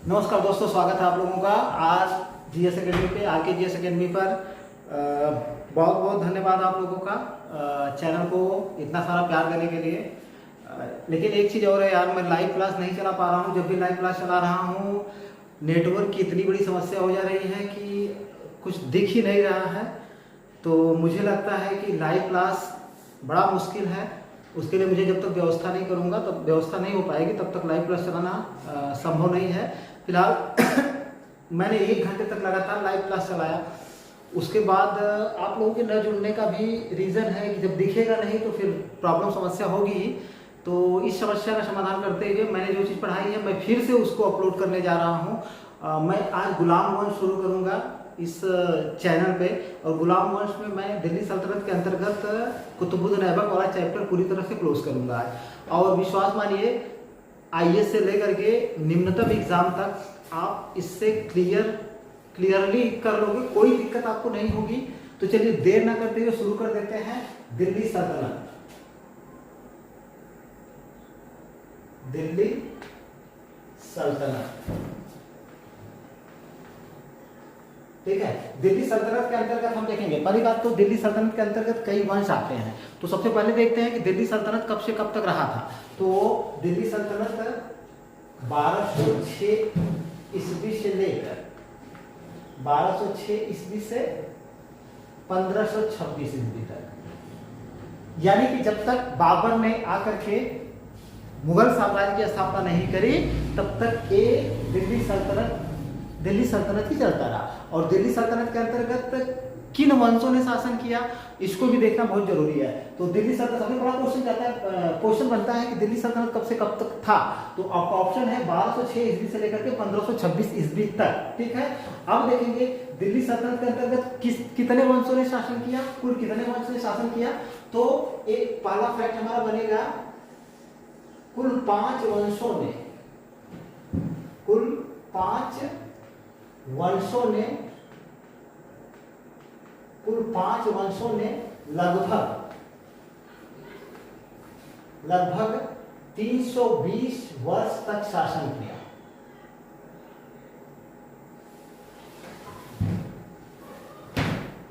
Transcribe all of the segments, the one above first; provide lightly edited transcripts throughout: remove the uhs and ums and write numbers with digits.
नमस्कार दोस्तों, स्वागत है आप लोगों का आज जीएस एकेडमी पे, आके जीएस एकेडमी पर। बहुत बहुत धन्यवाद आप लोगों का चैनल को इतना सारा प्यार देने के लिए। लेकिन एक चीज़ और है यार, मैं लाइव क्लास नहीं चला पा रहा हूँ। जब भी लाइव क्लास चला रहा हूँ नेटवर्क की इतनी बड़ी समस्या हो जा रही है कि कुछ दिख ही नहीं रहा है। तो मुझे लगता है कि लाइव क्लास बड़ा मुश्किल है। उसके लिए मुझे जब तक व्यवस्था नहीं करूँगा, तब व्यवस्था नहीं हो पाएगी, तब तक लाइव क्लास चलाना संभव नहीं है। फिलहाल मैंने 1 घंटे तक लगातार लाइव क्लास चलाया। उसके बाद आप लोगों के न जुड़ने का भी रीज़न है कि जब दिखेगा नहीं तो फिर प्रॉब्लम समस्या होगी। तो इस समस्या का समाधान करते हुए मैंने जो चीज़ पढ़ाई है मैं फिर से उसको अपलोड करने जा रहा हूँ। मैं आज गुलाम वंश शुरू करूँगा इस चैनल पे। और गुलाम वंश में मैं दिल्ली सल्तनत के अंतर्गत कुतुबुद्दीन ऐबक वाला चैप्टर पूरी तरह से क्लोज करूँगा। और विश्वास मानिए, आईएएस से लेकर के निम्नतम एग्जाम तक आप इससे क्लियरली कर लोगे, कोई दिक्कत आपको नहीं होगी। तो चलिए देर ना करते हुए शुरू कर देते हैं। दिल्ली सल्तनत, दिल्ली सल्तनत, ठीक है। दिल्ली सल्तनत के अंतर्गत हम देखेंगे। पहली बात तो दिल्ली सल्तनत के अंतर्गत कई वंश आते हैं। तो सबसे पहले देखते हैं कि दिल्ली सल्तनत कब से कब तक रहा था। तो दिल्ली सल्तनत 1206 ईस्वी से लेकर 1206 ईस्वी से 1526 ईस्वी तक, यानी कि जब तक बाबर ने आकर के मुगल साम्राज्य की स्थापना नहीं करी तब तक ये दिल्ली सल्तनत ही चलता रहा। और दिल्ली सल्तनत के अंतर्गत किन वंशों ने शासन किया, इसको भी देखना बहुत जरूरी है। तो दिल्ली सल्तनत, सबसे बड़ा क्वेश्चन बनता है कि दिल्ली सल्तनत कब से कब तक था। तो आपका ऑप्शन है 1206 ईस्वी से लेकर के 1526 ईस्वी तक, ठीक है। अब देखेंगे दिल्ली सल्तनत के अंतर्गत कितने वंशों ने शासन किया, कुल कितने वंश ने शासन किया। तो एक पहला फैक्ट हमारा बनेगा, कुल 5 वंशों ने, कुल 5 वंशों ने, कुल 5 वंशों ने लगभग 320 वर्ष तक शासन किया।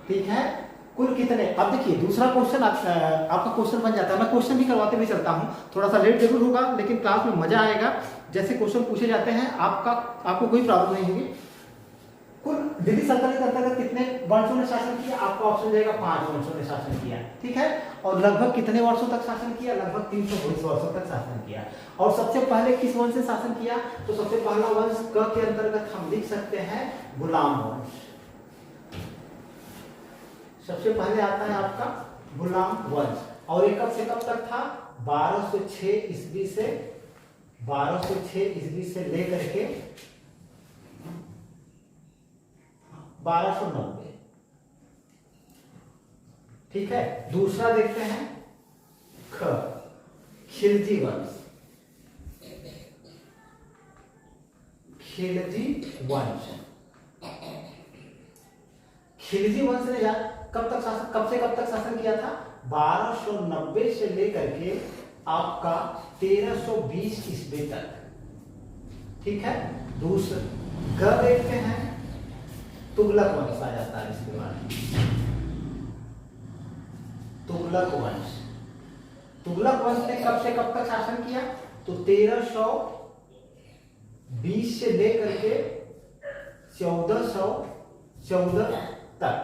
ठीक है, कुल कितने। अब देखिए दूसरा क्वेश्चन आपका क्वेश्चन बन जाता है। मैं क्वेश्चन भी करवाते हुए चलता हूं, थोड़ा सा लेट जरूर होगा लेकिन क्लास में मजा आएगा। जैसे क्वेश्चन पूछे जाते हैं आपको कोई प्रॉब्लम नहीं होगी। कुल दिल्ली सल्तनत के अंतर्गत कितने वंशों ने शासन किया, आपका ऑप्शन जाएगा 5 वंशों ने शासन किया, ठीक है। और लगभग कितने वर्षों तक शासन किया, लगभग 320 वर्षों तक शासन किया। और सबसे पहले किस वंश ने शासन किया, तो सबसे पहला वंश क के अंतर्गत हम लिख सकते हैं गुलाम वंश। सबसे पहले आता है आपका गुलाम वंश। और ये कब से कब तक था, 1206 ईस्वी से, 1206 ईस्वी से लेकर के 1290, ठीक है। दूसरा देखते हैं ख, खिलजी वंश। खिलजी वंश, खिलजी वंश ने कब से कब तक शासन किया था, 1290 से लेकर के आपका 1320 ईस्वी तक, ठीक है। दूसरा ग देखते हैं, तुगलक वंश आ जाता है इसके बाद। तुगलक वंश, तुगलक वंश ने कब से कब तक शासन किया, तो 1320 से लेकर के 1414 तक,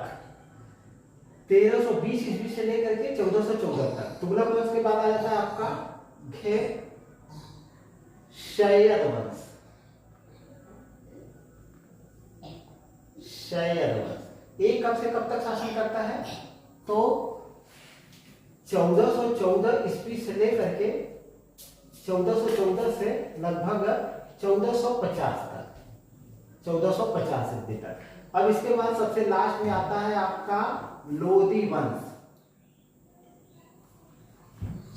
1320 ईस्वी से लेकर के 1414 तक। तुगलक वंश के बाद आ जाता है आपका शैयद वंश। शैयद वंश एक कब से कब तक शासन करता है, तो 1414 ईस्वी से लेकर के 1414 से लगभग 1450 तक, 1450 ईस्वी तक। अब इसके बाद सबसे लास्ट में आता है आपका लोधी वंश।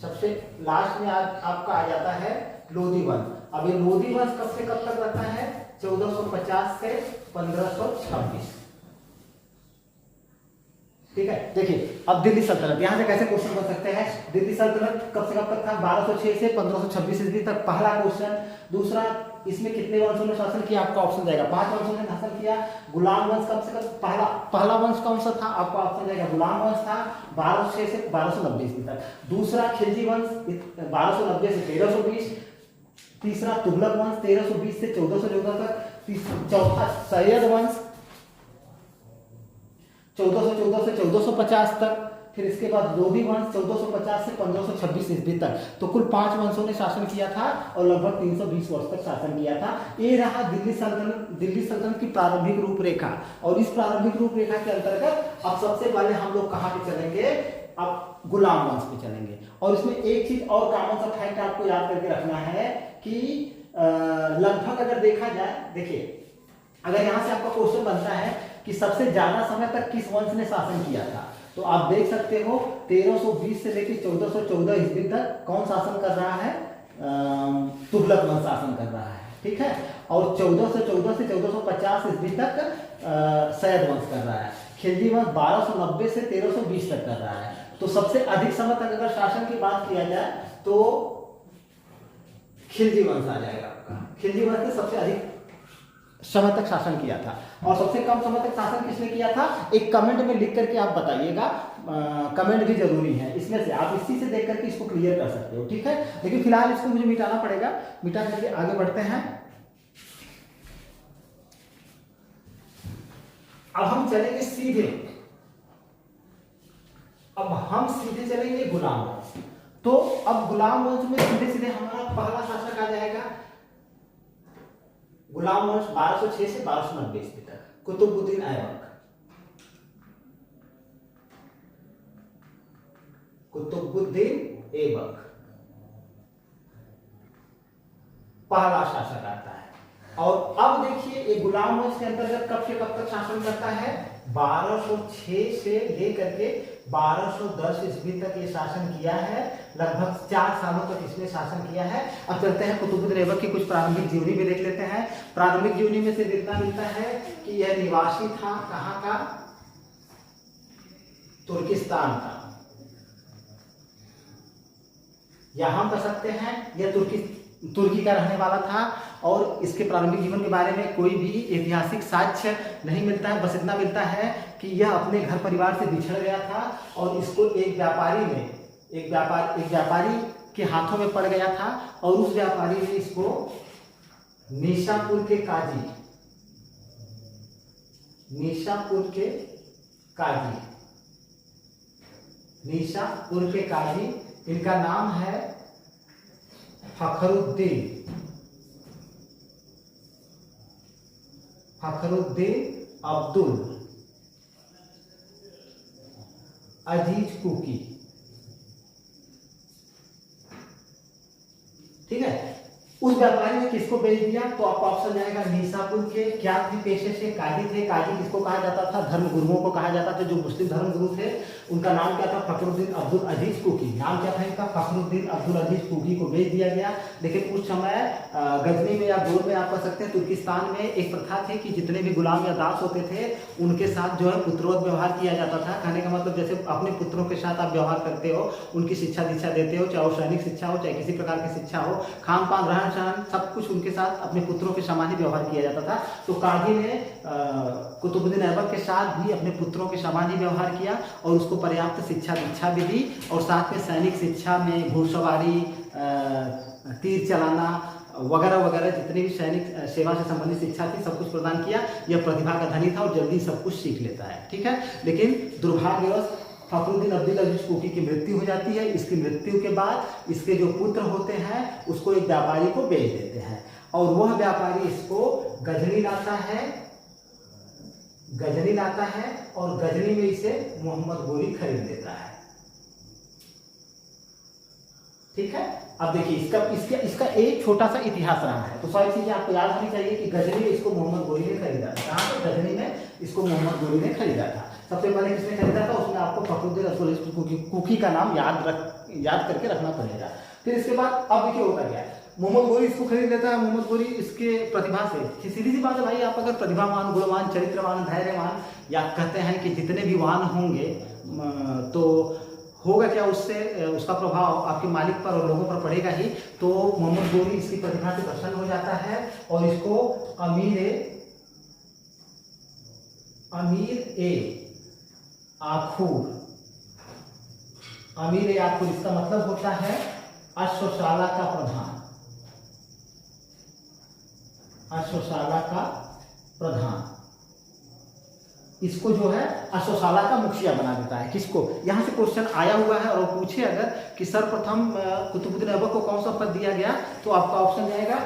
सबसे लास्ट में आपका आ जाता है लोधी वंश। अब ये लोधी वंश कब से कब तक रहता है, 1450 से 1526, ठीक है। देखिए अब दिल्ली सल्तनत, यहां से कैसे क्वेश्चन बन सकते हैं। दिल्ली सल्तनत कब से कब तक था, 1206 से 1526 ईस्वी तक, पहला क्वेश्चन। दूसरा इसमें कितने वंशों ने शासन किया? आपका ऑप्शन जाएगा 5 वंशों ने शासन किया। गुलाम वंश कम से कम पहला वंश कौन सा था? आपका ऑप्शन जाएगा गुलाम वंश था 1206 से 1290 ईस्वी तक। दूसरा खिलजी वंश 1290 से 1320। तीसरा तुगलक वंश 1320 से 1414 तक। चौथा सैयद वंश 1414 से 1450 तक। फिर इसके बाद लोधी वंश 1450 से 1526 ईस्वी तक। तो कुल 5 वंशों ने शासन किया था और लगभग 320 वर्ष तक शासन किया था। ये रहा दिल्ली सल्तनत की प्रारंभिक रूपरेखा। और इस प्रारंभिक रूपरेखा के अंतर्गत अब सबसे पहले हम लोग कहाँ पे चलेंगे? अब गुलाम वंश पे चलेंगे। और इसमें एक चीज और कॉमन सा फैक्ट आपको याद करके रखना है कि लगभग अगर देखा जाए, देखिए अगर यहाँ से आपका क्वेश्चन बनता है कि सबसे ज्यादा समय तक किस वंश ने शासन किया था, तो आप देख सकते हो 1320 से लेकर 1414 ईस्वी तक कौन शासन कर रहा है? तुगलक वंश शासन कर रहा है, ठीक है। और 1414 से 1450 ईस्वी तक सैयद वंश कर रहा है। खिलजी वंश 1290 से 1320 तक कर रहा है। तो सबसे अधिक समय तक अगर शासन की बात किया जाए तो खिलजी वंश आ जाएगा आपका। खिलजी वंश ने सबसे अधिक समय तक शासन किया था। और सबसे कम समय तक शासन किसने किया था? एक कमेंट में लिख करके आप बताइएगा, कमेंट भी जरूरी है इसमें से, आप इसी से देख करके इसको क्लियर कर सकते हो, ठीक है। लेकिन फिलहाल इसको मुझे मिटाना पड़ेगा, मिटा करके आगे बढ़ते हैं। अब हम चलेंगे सीधे, अब हम सीधे चलेंगे गुलाम वंश। तो अब गुलाम वंश में सीधे सीधे हमारा पहला शासक आ जाएगा गुलाम वंश 1206 से 1290 ईस्वी तक, कुतुबुद्दीन ऐबक। कुतुबुद्दीन ऐबक पहला शासक आता है। और अब देखिए ये गुलाम वंश के अंतर्गत कब से कब तक शासन करता है? 1206 से लेकर के 1210 ईस्वी तक ये शासन किया है। लगभग 4 सालों तक इसने शासन किया है। अब चलते हैं कुतुबुद्दीन ऐबक की कुछ प्रारंभिक जीवनी भी देख लेते हैं। प्रारंभिक जीवनी में से इतना मिलता है कि यह निवासी था कहाँ का? तुर्किस्तान का, या हम कह सकते हैं यह तुर्की का रहने वाला था। और इसके प्रारंभिक जीवन के बारे में कोई भी ऐतिहासिक साक्ष्य नहीं मिलता है। बस इतना मिलता है कि यह अपने घर परिवार से बिछड़ गया था और इसको एक व्यापारी के हाथों में पड़ गया था। और उस व्यापारी ने इसको निशापुर के काजी, इनका नाम है फखरुद्दीन अब्दुल अजीज कुकी, ठीक है। उस व्यापारी ने किसको बेच दिया? तो आपका ऑप्शन जाएगा निशापुर के। क्या थे? पेशे से काजी थे। काजी किसको कहा जाता था? धर्म गुरुओं को कहा जाता था। जो मुस्लिम धर्म गुरु थे उनका नाम क्या था? फखरुद्दीन अब्दुल अजीज कुकी। नाम क्या था इनका? फखरुद्दीन अब्दुल अजीज कुकी को बेच दिया गया। लेकिन उस समय गजनी में या गोल में आप कह सकते हैं तुर्किस्तान में एक प्रथा थी कि जितने भी गुलाम या दास होते थे उनके साथ जो है पुत्रोत व्यवहार किया जाता था। कहने का मतलब जैसे अपने पुत्रों के साथ आप व्यवहार करते हो, उनकी शिक्षा दीक्षा देते हो, चाहे वो सैनिक शिक्षा हो चाहे किसी प्रकार की शिक्षा हो, खान पान रहन सहन सब कुछ उनके साथ अपने पुत्रों के समान ही व्यवहार किया जाता था। तो काजी ने कुतुबुद्दीन ऐबक के साथ भी अपने पुत्रों के समान ही व्यवहार किया और उसको पर्याप्त शिक्षा दीक्षा भी दी। और साथ में सैनिक शिक्षा में घुड़सवारी, तीर चलाना वगैरह वगैरह जितनी भी सैनिक सेवा से संबंधित शिक्षा थी सब कुछ प्रदान किया। यह प्रतिभा का धनी था और जल्दी सब कुछ सीख लेता है, ठीक है। लेकिन दुर्भाग्यवश फखरुद्दीन अब्दुल अजीज कुकी की मृत्यु हो जाती है। इसकी मृत्यु के बाद इसके जो पुत्र होते हैं उसको एक व्यापारी को बेच देते हैं और वह व्यापारी इसको गजनी लाता है और गजनी में इसे मोहम्मद गोरी खरीद लेता है, ठीक है। अब देखिए इसका एक छोटा सा इतिहास रहा है। तो सारी चीजें आपको याद होनी चाहिए कि गजनी में इसको मोहम्मद गोरी ने खरीदा था। कहाँ पर? गजनी में इसको मोहम्मद गोरी ने खरीदा था। सबसे पहले किसने खरीदा था? उसमें आपको फखरुद्दीन अब्दुल कुकी का नाम याद करके रखना पड़ेगा। फिर इसके बाद अब देखिए होता क्या है, मोहम्मद गोरी इसको खरीद लेता है। मोहम्मद गोरी इसके प्रतिभा से, सीधी सी बात है भाई, आप अगर प्रतिभावान, गुणवान, चरित्रवान, धैर्यवान या कहते हैं कि जितने भी वान होंगे तो होगा क्या उससे, उसका प्रभाव आपके मालिक पर और लोगों पर पड़ेगा ही। तो मोहम्मद गोरी इसकी प्रतिभा से प्रसन्न हो जाता है और इसको अमीर ए आखूर इसका मतलब होता है अश्वशाला का प्रधान, अश्वशाला का प्रधान। इसको जो है अश्वशाला का मुखिया बना देता है। किसको? यहाँ से क्वेश्चन आया हुआ है और पूछे अगर कि सर्वप्रथम कुतुबुद्दीन ऐबक को कौन सा पद दिया गया, तो आपका ऑप्शन जाएगा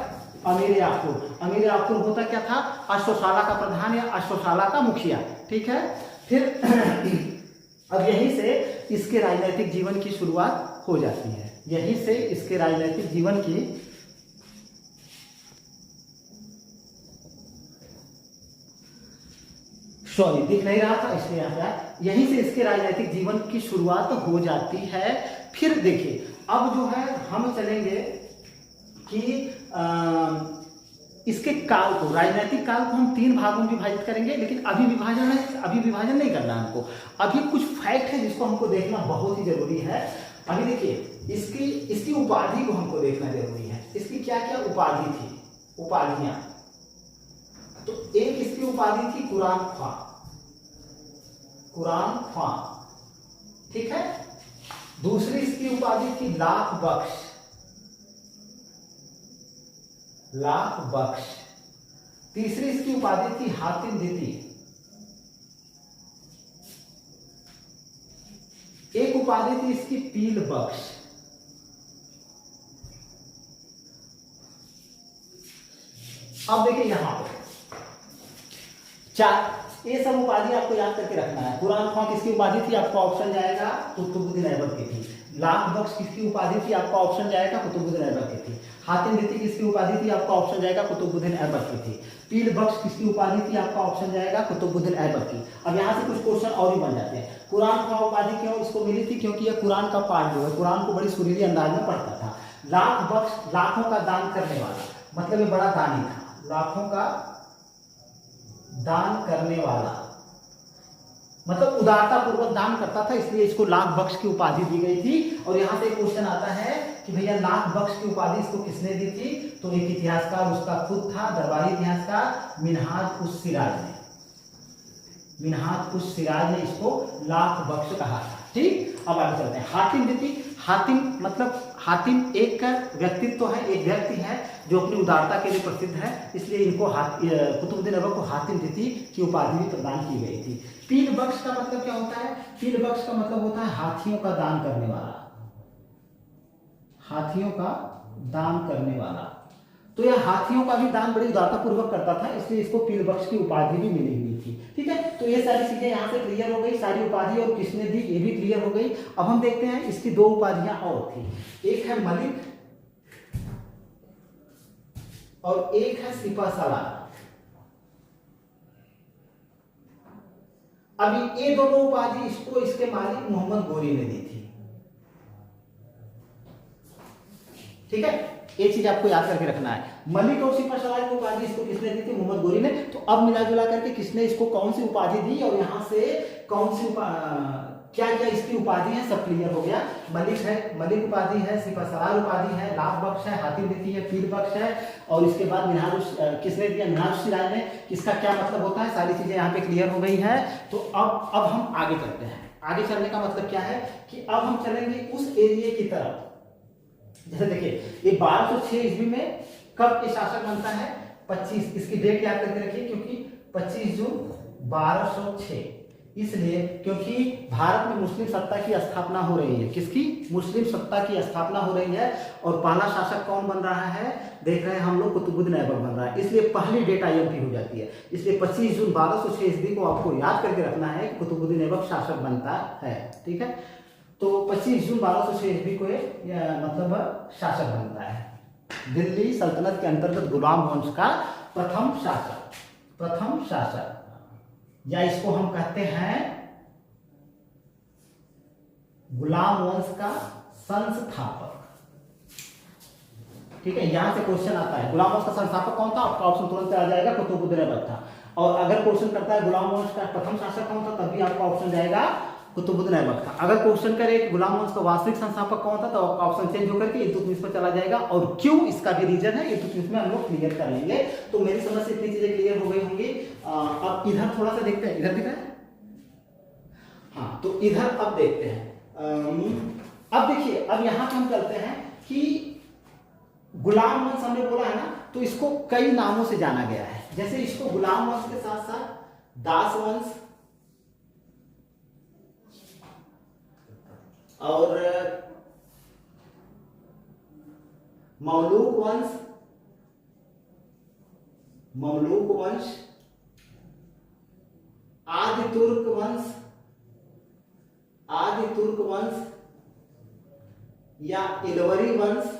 अमीर आखूर। अमीर आखूर होता क्या था? अश्वशाला का प्रधान या अश्वशाला का मुखिया। ठीक है, फिर अब यहीं से इसके राजनीतिक जीवन की शुरुआत हो जाती है। यहीं से इसके राजनीतिक जीवन की दिख नहीं रहा था इसलिए यहाँ पे, यहीं से इसके राजनीतिक जीवन की शुरुआत हो जाती है। फिर देखिए अब जो है हम चलेंगे कि इसके काल को, राजनीतिक काल को हम 3 भागों में विभाजित करेंगे, लेकिन अभी विभाजन नहीं करना हमको। अभी कुछ फैक्ट है जिसको हमको देखना बहुत ही जरूरी है। अभी देखिए इसकी उपाधि को हमको देखना जरूरी है। इसकी क्या क्या उपाधि थी, उपाधियां। तो एक इसकी उपाधि थी कुरान ख्वां, ठीक है। दूसरी इसकी उपाधि थी लाख बख्श। तीसरी इसकी उपाधि थी हातिम दिती। एक उपाधि थी इसकी पील बख्श। अब देखिए यहां पर ये सब उपाधि आपको याद करके रखना है। कुरान ख्वां किसकी उपाधि थी? आपका ऑप्शन जाएगा कुतुबुद्दीन ऐबक की थी। लाख बख्श किसकी उपाधि थी? आपका ऑप्शन जाएगा कुतुबुद्दीन ऐबक की थी। हातिम दिती किसकी उपाधि थी? आपका ऑप्शन जाएगा कुतुबुद्दीन ऐबक की थी। पील बख्श किसकी उपाधि थी? आपका ऑप्शन जाएगा कुतुबुद्दीन ऐबक की। अब यहाँ से कुछ क्वेश्चन और भी बन जाते हैं। कुरान ख्वां उपाधि क्यों इसको मिली थी? क्योंकि यह कुरान का पाठ जो है, कुरान को बड़ी सुरीली अंदाज में पढ़ता था। लाख बख्श, लाखों का दान करने वाला, मतलब ये बड़ा दानी था। लाखों का दान करने वाला मतलब उदारता पूर्वक दान करता था, इसलिए इसको लाख बख्श की उपाधि दी गई थी। और यहाँ से क्वेश्चन आता है कि भैया लाख बख्श की उपाधि इसको किसने दी थी? तो एक इतिहासकार उसका खुद था, दरबारी इतिहासकार मिन्हाज उस सिराज ने इसको लाख बख्श कहा था। ठीक, अब आगे चलते हैं। हातिम दिती, हातिम एक व्यक्तित्व है, एक व्यक्ति है जो अपनी उदारता के लिए प्रसिद्ध है, इसलिए इनको कुतुबुद्दीन ऐबक को हातिम दिती की उपाधि भी प्रदान की गई थी। पील बख्श का मतलब क्या होता है? पील बख्श का मतलब होता है हाथियों का दान करने वाला, हाथियों का दान करने वाला। तो यह हाथियों का भी दान बड़ी उदारता पूर्वक करता था, इसलिए इसको पील बख्श की उपाधि भी मिली हुई थी। ठीक है, तो ये सारी चीजें यहाँ से क्लियर हो गई, सारी उपाधि और किसने दी ये भी क्लियर हो गई। अब हम देखते हैं इसकी 2 उपाधियां और थी, एक है मलिक और एक है सिपहसालार। अभी ये दोनों उपाधि इसको इसके मालिक मोहम्मद गोरी ने दी थी। ठीक है, एक चीज आपको याद करके रखना है, मलिक और सिपहसालार की उपाधि इसको किसने दी थी? मोहम्मद गोरी ने। तो अब मिला जुला करके किसने इसको कौन सी उपाधि दी और यहाँ से कौन सी क्या क्या इसकी उपाधि है, सब क्लियर हो गया। मलिक है, मलिक उपाधि है, सिपहसालार उपाधि है, लाख बख्श है, हातिम दिती है, पीर बख्श है, और इसके बाद किसने दिया? मिन्हाज सिराज ने। किसका क्या मतलब होता है, सारी चीजें यहाँ पे क्लियर हो गई है। तो अब हम आगे चलते हैं। आगे चलने का मतलब क्या है कि अब हम चलेंगे उस एरिया की तरफ। जैसे देखिए ये 1206 ईस्वी में कब ये शासक बनता है? 25, इसकी डेट याद करके रखिए क्योंकि 25 जून 1206, इसलिए क्योंकि भारत में मुस्लिम सत्ता की स्थापना हो रही है। किसकी? मुस्लिम सत्ता की स्थापना हो रही है। और पहला शासक कौन बन रहा है? देख रहे हैं हम लोग, कुतुबुद्दीन ऐबक बन रहा है, इसलिए पहली डेट IMP हो जाती है। इसलिए 25 जून 1206 ईस्वी को आपको याद करके रखना है कि कुतुबुद्दीन ऐबक शासक बनता है। ठीक है, तो 25 जून 1206 ईस्वी को मतलब शासक बनता है। दिल्ली सल्तनत के अंतर्गत गुलाम वंश का प्रथम शासक, या इसको हम कहते हैं गुलाम वंश का संस्थापक। ठीक है, यहां से क्वेश्चन आता है गुलाम वंश का संस्थापक कौन था? आपका ऑप्शन तुरंत आ जाएगा कुतुबुद्दीन ऐबक था। और अगर क्वेश्चन करता है गुलाम वंश का प्रथम शासक कौन था, तब भी आपका ऑप्शन जाएगा कुतुबुद्दीन ऐबक था। अगर क्वेश्चन करे कि गुलाम वंश का वास्तविक संस्थापक कौन था, तो ऑप्शन चेंज होकर के इल्तुतमिश पर चला जाएगा। और क्यों, इसका भी रीजन है, इल्तुतमिश में हम लोग क्लियर कर लेंगे। तो मेरी समझ से इतनी चीजें क्लियर हो गई होंगी। अब इधर थोड़ा सा देखते हैं, इधर दिख रहा है, हाँ, तो इधर अब देखते हैं। अब देखिए, अब यहाँ पे हम चलते हैं कि गुलाम वंश हमने बोला है ना, तो इसको कई नामों से जाना गया है। जैसे इसको गुलाम वंश के साथ साथ दास वंश और ममलूक वंश, ममलूक वंश, आदि तुर्क वंश, आदि तुर्क वंश या इलवरी वंश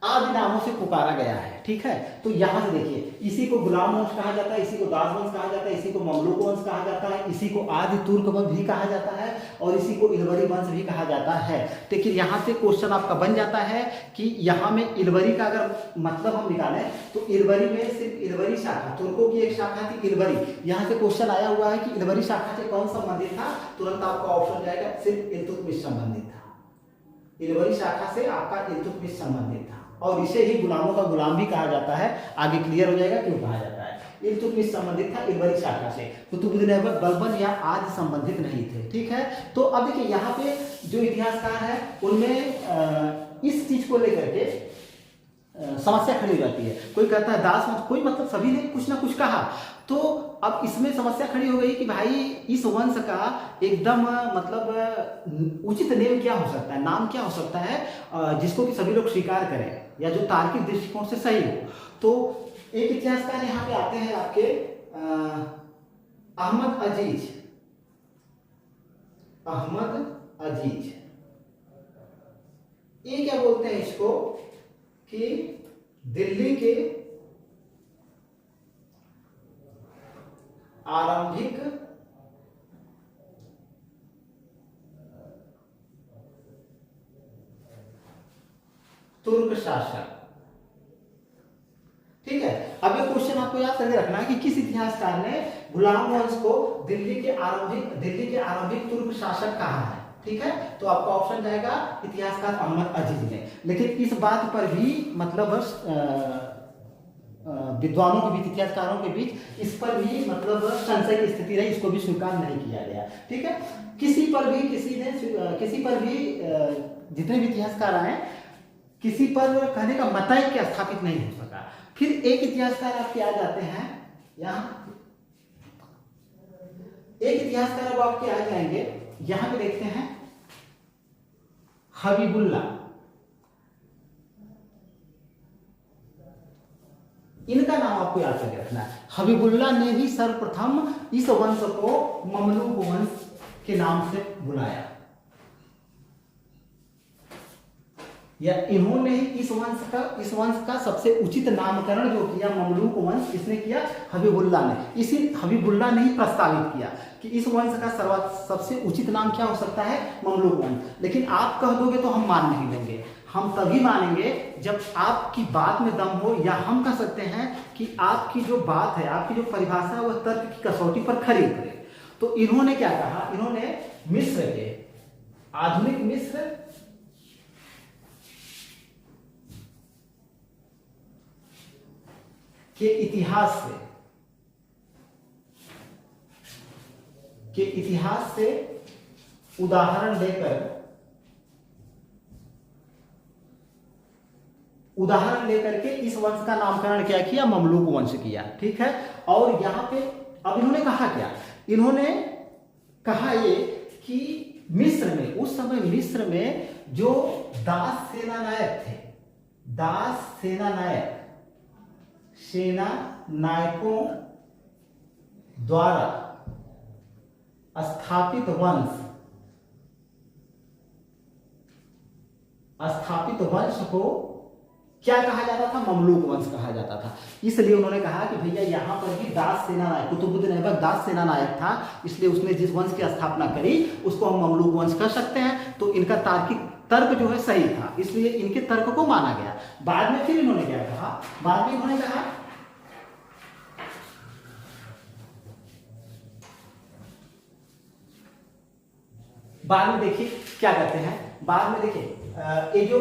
आदि नामों से पुकारा गया है। ठीक है, तो यहां से देखिए, इसी को गुलाम वंश कहा जाता है, इसी को दास वंश कहा जाता है, इसी को ममलूक वंश कहा जाता है, इसी को आदि तुर्क वंश भी कहा जाता है और इसी को इलवरी वंश भी कहा जाता है। देखिए यहां से क्वेश्चन आपका बन जाता है कि यहां में इलवरी का अगर मतलब हम निकालें तो इलवरी में सिर्फ इलवरी शाखा, तुर्कों की एक शाखा थी इलवरी। यहां से क्वेश्चन आया हुआ है कि इलवरी शाखा से कौन संबंधित था, तुरंत आपका ऑप्शन जाएगा सिर्फ इल्तुतमिश संबंधित था। इलवरी शाखा से आपका इल्तुतमिश संबंधित था और इसे ही गुलामों का गुलाम भी कहा जाता है। आगे क्लियर हो जाएगा क्यों कहा जाता है। इल्तुतमिश संबंधित था इलवरी शाखा से, कुतुबुद्दीन ऐबक बलबन या आदि संबंधित नहीं थे। ठीक है, तो अब देखिए यहाँ पे जो इतिहासकार है उनमें इस चीज को लेकर के समस्या खड़ी हो जाती है। कोई कहता है दास वंश, कोई मतलब सभी ने कुछ ना कुछ कहा। तो अब इसमें समस्या खड़ी हो गई कि भाई इस वंश का एकदम मतलब उचित नेम क्या हो सकता है, नाम क्या हो सकता है जिसको कि सभी लोग स्वीकार करें या जो तार्किक दृष्टिकोण से सही हो। तो एक इतिहासकार यहाँ पे आते हैं आपके अहमद अजीज, अहमद अजीज। ये क्या बोलते हैं इसको कि दिल्ली के आरंभिक तुर्क शासक। ठीक है, अब ये क्वेश्चन आपको याद करके रखना है कि किस इतिहासकार ने गुलाम वंश को दिल्ली के आरंभिक तुर्क शासक कहा है। ठीक है, तो आपका ऑप्शन जाएगा इतिहासकार अहमद अजीज ने। लेकिन इस बात पर भी मतलब विद्वानों के बीच, इतिहासकारों के बीच इस पर भी मतलब संशय की स्थिति रही, इसको भी स्वीकार नहीं किया गया। ठीक है, किसी पर भी जितने भी इतिहासकार आए किसी पर कहने का मतैक्य स्थापित नहीं हो सका। फिर एक इतिहासकार आपके आ जाते हैं यहाँ, एक इतिहासकार अब आपके आ जाएंगे यहां पे, देखते हैं हबीबुल्ला। इनका नाम आपको याद करके रखना है। हबीबुल्ला ने ही सर्वप्रथम इस वंश को ममलूक वंश के नाम से बुलाया, या इन्होंने ही इस वंश का सबसे उचित नामकरण जो किया ममलूक वंश, किसने किया, हबीबुल्ला ने। इसी हबीबुल्ला ने ही प्रस्तावित किया कि इस वंश का सबसे उचित नाम क्या हो सकता है, ममलूक वंश। लेकिन आप कह दोगे तो हम मान नहीं लेंगे, हम तभी मानेंगे जब आपकी बात में दम हो, या हम कह सकते हैं कि आपकी जो बात है, आपकी जो परिभाषा है, वह तर्क की कसौटी पर खरी उतरे। तो इन्होंने क्या कहा, इन्होंने मिस्र के, आधुनिक मिस्र के इतिहास से उदाहरण लेकर के इस वंश का नामकरण क्या किया, ममलूक वंश किया। ठीक है, और यहां पे अब इन्होंने कहा क्या, इन्होंने कहा ये कि मिस्र में, उस समय मिस्र में जो दास सेनानायक थे, दास सेनानायकों द्वारा स्थापित वंश को क्या कहा जाता था, ममलूक वंश कहा जाता था। इसलिए उन्होंने कहा कि भैया यहाँ पर भी दास सेनानायक, कुतुबुद्दीन ऐबक दास सेनानायक था, इसलिए उसने जिस वंश की स्थापना करी उसको हम ममलूक वंश कह सकते हैं। तो इनका तार्किक तर्क जो है सही था, इसलिए इनके तर्क को माना गया। बाद में फिर इन्होंने क्या कहा, बाद में इन्होंने कहा बाद में देखिए क्या करते हैं, बाद में देखिए ये जो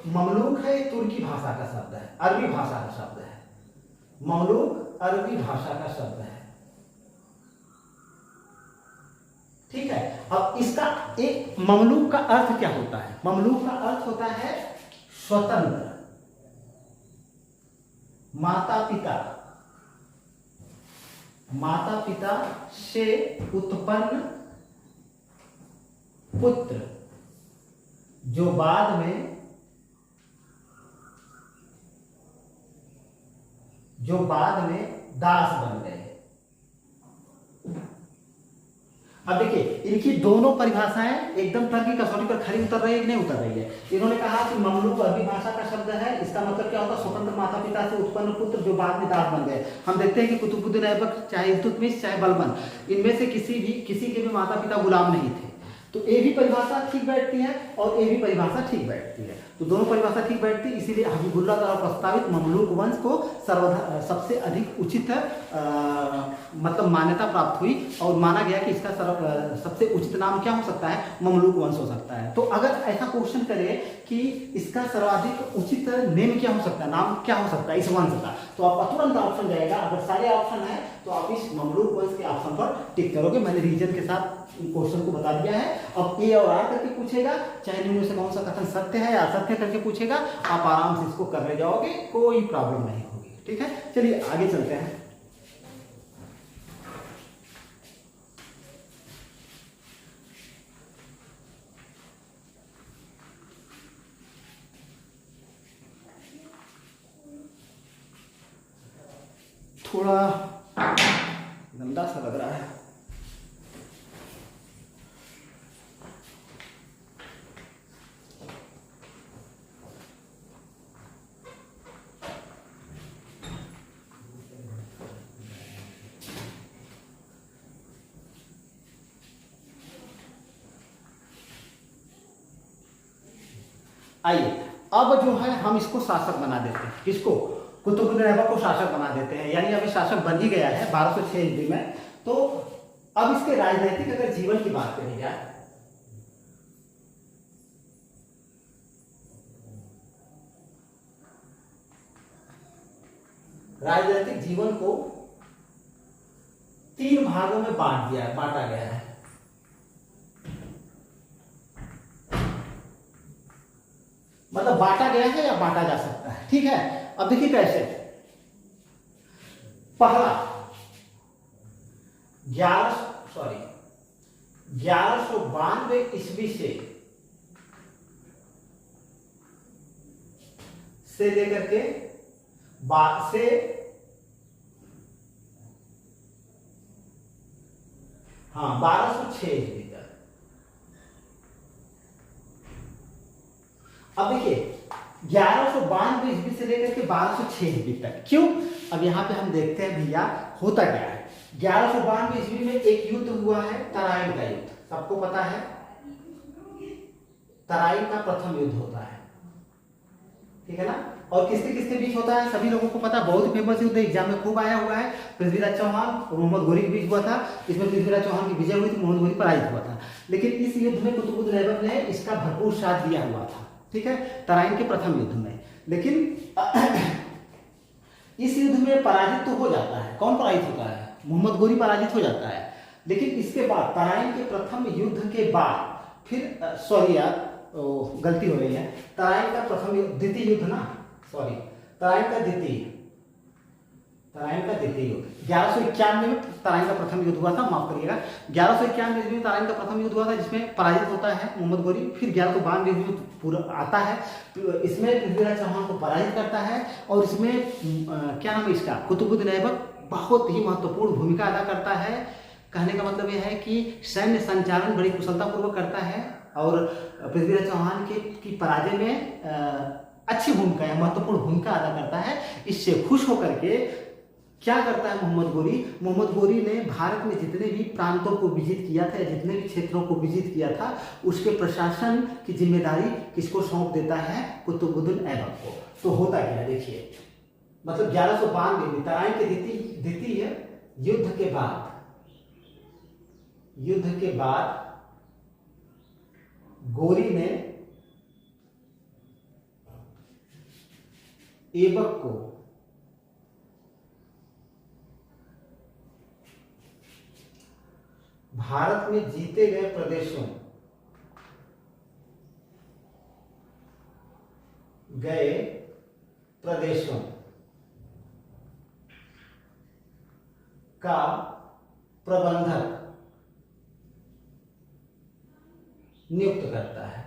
ममलूक है तुर्की भाषा का शब्द है, अरबी भाषा का शब्द है। ममलूक अरबी भाषा का शब्द है, ठीक है। अब इसका एक ममलूक का अर्थ क्या होता है? ममलूक का अर्थ होता है स्वतंत्र, माता पिता, माता पिता से उत्पन्न पुत्र जो बाद में दास बन गए। अब देखिए इनकी दोनों परिभाषाएं एकदम तर्क की कसौटी पर खरी उतर रही है कि नहीं उतर रही है। इन्होंने कहा कि ममलूक अरबी भाषा का शब्द है, इसका मतलब क्या होता है? स्वतंत्र माता पिता से उत्पन्न पुत्र जो बाद में दास बन गए। हम देखते हैं कि कुतुबुद्दीन ऐबक चाहे इल्तुतमिश चाहे बलबन, इनमें से किसी के भी माता पिता गुलाम नहीं थे। तो ए भी परिभाषा ठीक बैठती है और ए भी परिभाषा ठीक बैठती है, तो दोनों परिभाषा ठीक बैठती है। इसीलिए हबीबुल्लाह द्वारा प्रस्तावित ममलूक वंश को सबसे अधिक उचित मतलब मान्यता प्राप्त हुई और माना गया कि इसका सबसे उचित नाम क्या हो सकता है? ममलूक वंश हो सकता है। तो अगर ऐसा क्वेश्चन करे कि इसका सर्वाधिक उचित नेम क्या हो सकता है, नाम क्या हो सकता है इस वंश का, तो आपका तुरंत ऑप्शन जाएगा। अगर सारे ऑप्शन है तो आप इस ममलूक वंश के ऑप्शन पर टिक करोगे। मैंने रीजन के साथ क्वेश्चन को बता दिया है। अब ए और आर करके पूछेगा, चाहे इनमें से कौन सा कथन सत्य है या असत्य करके पूछेगा, आप आराम से इसको कर ले जाओगे, कोई प्रॉब्लम नहीं होगी, ठीक है। चलिए आगे चलते हैं। थोड़ा गंदा सा लग रहा है। आइए अब जो है हम इसको शासक बना देते हैं। किसको? कुतुबुद्दीन ऐबक को शासक बना देते हैं, यानी अभी शासक बन ही गया है 1206 ईस्वी में। तो अब इसके राजनीतिक अगर जीवन की बात करी जाए, राजनीतिक जीवन को 3 भागों में बांटा गया है। मतलब बांटा गया है या बांटा जा सकता है, ठीक है। अब देखिए कैसे। पहला 1192 ईस्वी से लेकर के 1206 ईस्वी तक। अब देखिए 1192 ईस्वी से लेकर के 1206 ईस्वी तक, क्यों? अब यहाँ पे हम देखते हैं भैया होता क्या है। 1192 ईस्वी में एक युद्ध हुआ है, तराइन का युद्ध, सबको पता है। तराइन का प्रथम युद्ध होता है, ठीक है ना। और किसके किसके बीच होता है सभी लोगों को पता, बहुत फेमस युद्ध, एग्जाम में खूब आया हुआ है। पृथ्वीराज चौहान और मोहम्मद घोरी के बीच हुआ था। इसमें पृथ्वीराज चौहान की विजय हुई थी, मोहम्मद घोरी पराजित हुआ था। लेकिन इस युद्ध में कुतुबुद्दीन ऐबक ने इसका भरपूर साथ दिया हुआ था, ठीक है, तराइन के प्रथम युद्ध में। लेकिन इस युद्ध में पराजित तो हो जाता है। कौन पराजित होता है? मोहम्मद घोरी पराजित हो जाता है। लेकिन इसके बाद तराइन के प्रथम युद्ध के बाद फिर गलती हो रही है, तराइन का प्रथम द्वितीय युद्ध ना, सॉरी, तराइन का द्वितीय युद्ध 1191 में तराइन का प्रथम युद्ध हुआ था, माफ करिएगा। 1191 में तराइन का प्रथम युद्ध हुआ था, जिसमें पराजित होता है मोहम्मद घोरी। फिर 1192 युद्ध पूरा आता है, इसमें पृथ्वीराज चौहान को पराजित करता है। और इसमें क्या नाम है इसका, कुतुबुद्दीन ऐबक बहुत ही महत्वपूर्ण भूमिका अदा करता है। कहने का मतलब यह है कि सैन्य संचालन बड़ी कुशलतापूर्वक करता है और पृथ्वीराज चौहान की पराजय में अच्छी भूमिका है, महत्वपूर्ण भूमिका अदा करता है। इससे खुश होकर के क्या करता है मोहम्मद घोरी ने भारत में जितने भी प्रांतों को विजिट किया था या जितने भी क्षेत्रों को विजिट किया था, उसके प्रशासन की जिम्मेदारी किसको सौंप देता है? कुतुबुद्दीन ऐबक को। तो होता क्या है देखिए, मतलब 1192 में तराइन के द्वितीय युद्ध के बाद गोरी ने ऐबक को भारत में जीते गए प्रदेशों का प्रबंधक नियुक्त करता है।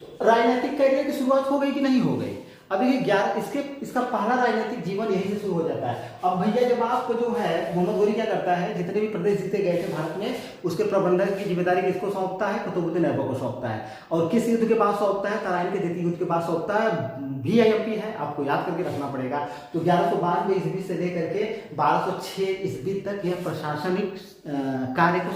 तो राजनीतिक करियर की शुरुआत हो गई कि नहीं हो गई? अब देखिए इसका पहला राजनीतिक जीवन यहीं से शुरू हो जाता है। अब भैया जब आपको जो है मोहम्मद गोरी क्या करता है, जितने भी प्रदेश जीते गए थे भारत में, उसके प्रबंधन की जिम्मेदारी किसको सौंपता है? कुतुबुद्दीन ऐबक को सौंपता है। और किस युद्ध के बाद सौंपता है? तराइन के द्वितीय युद्ध के बाद सौंपता है। VIMP है, आपको याद करके रखना पड़ेगा। तो 1192 ईस्वी से लेकर के 1206 ईस्वी तक यह प्रशासनिक कार्य को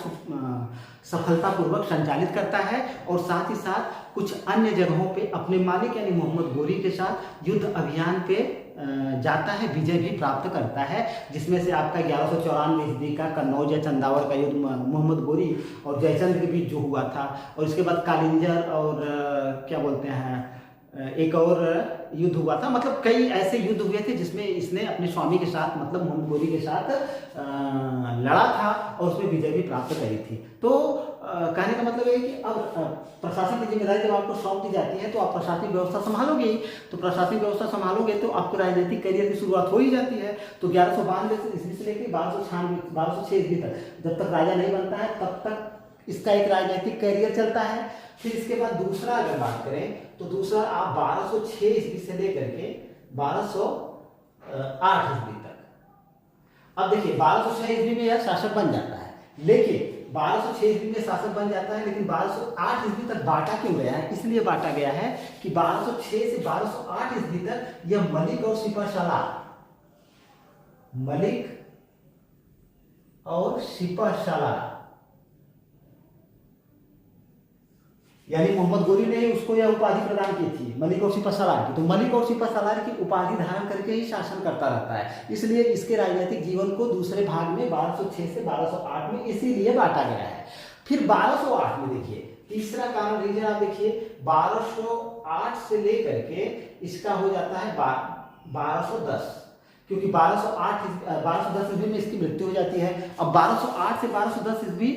सफलतापूर्वक संचालित करता है और साथ ही साथ कुछ अन्य जगहों पे अपने मालिक यानी मोहम्मद गोरी के साथ युद्ध अभियान पे जाता है, विजय भी प्राप्त करता है, जिसमें से आपका 1194 ईस्वी का कन्नौज या चंदावड़ का युद्ध मोहम्मद गोरी और जयचंद के बीच जो हुआ था, और इसके बाद कालिंजर और क्या बोलते हैं एक और युद्ध हुआ था। मतलब कई ऐसे युद्ध हुए थे जिसमें इसने अपने स्वामी के साथ मतलब मोहम्मद गोरी के साथ लड़ा था और उसमें विजय भी प्राप्त करी थी। तो कहने का मतलब है कि अब प्रशासन की जिम्मेदारी जब आपको सौंप दी जाती है तो आप प्रशासनिक व्यवस्था संभालोगे ही। तो प्रशासनिक व्यवस्था संभालोगे तो आपको राजनीतिक करियर की शुरुआत हो ही जाती है। तो 1192 ईस्वी से लेकर 1206 ईस्वी तक जब तक राजा नहीं बनता है तब तक इसका एक राजनीतिक करियर चलता है। फिर इसके बाद दूसरा अगर बात करें तो दूसरा आप 1206 ईस्वी से लेकर के 1208 ईस्वी तक। अब देखिए 1206 ईस्वी में यह शासक बन जाता है, लेकिन 1206 ईस्वी में शासक बन जाता है, लेकिन 1208 ईस्वी तक बांटा क्यों गया है? इसलिए बांटा गया है कि 1206 से 1208 ईस्वी तक यह मलिक और सिपहसालार यानी मोहम्मद गोरी ने उसको यह उपाधि प्रदान की थी, मलिक और सिपहसालार की। तो मलिक और सिपहसालार की उपाधि धारण करके ही शासन करता रहता है, इसलिए इसके राजनीतिक जीवन को दूसरे भाग में 1206 से 1208 में इसीलिए बांटा गया है। फिर 1208 में देखिए तीसरा कारण रीजन आप देखिए 1208 से लेकर के इसका हो जाता है 1210, क्योंकि 1210 ईस्वी में इसकी मृत्यु हो जाती है। अब 1208 से 1210 ईस्वी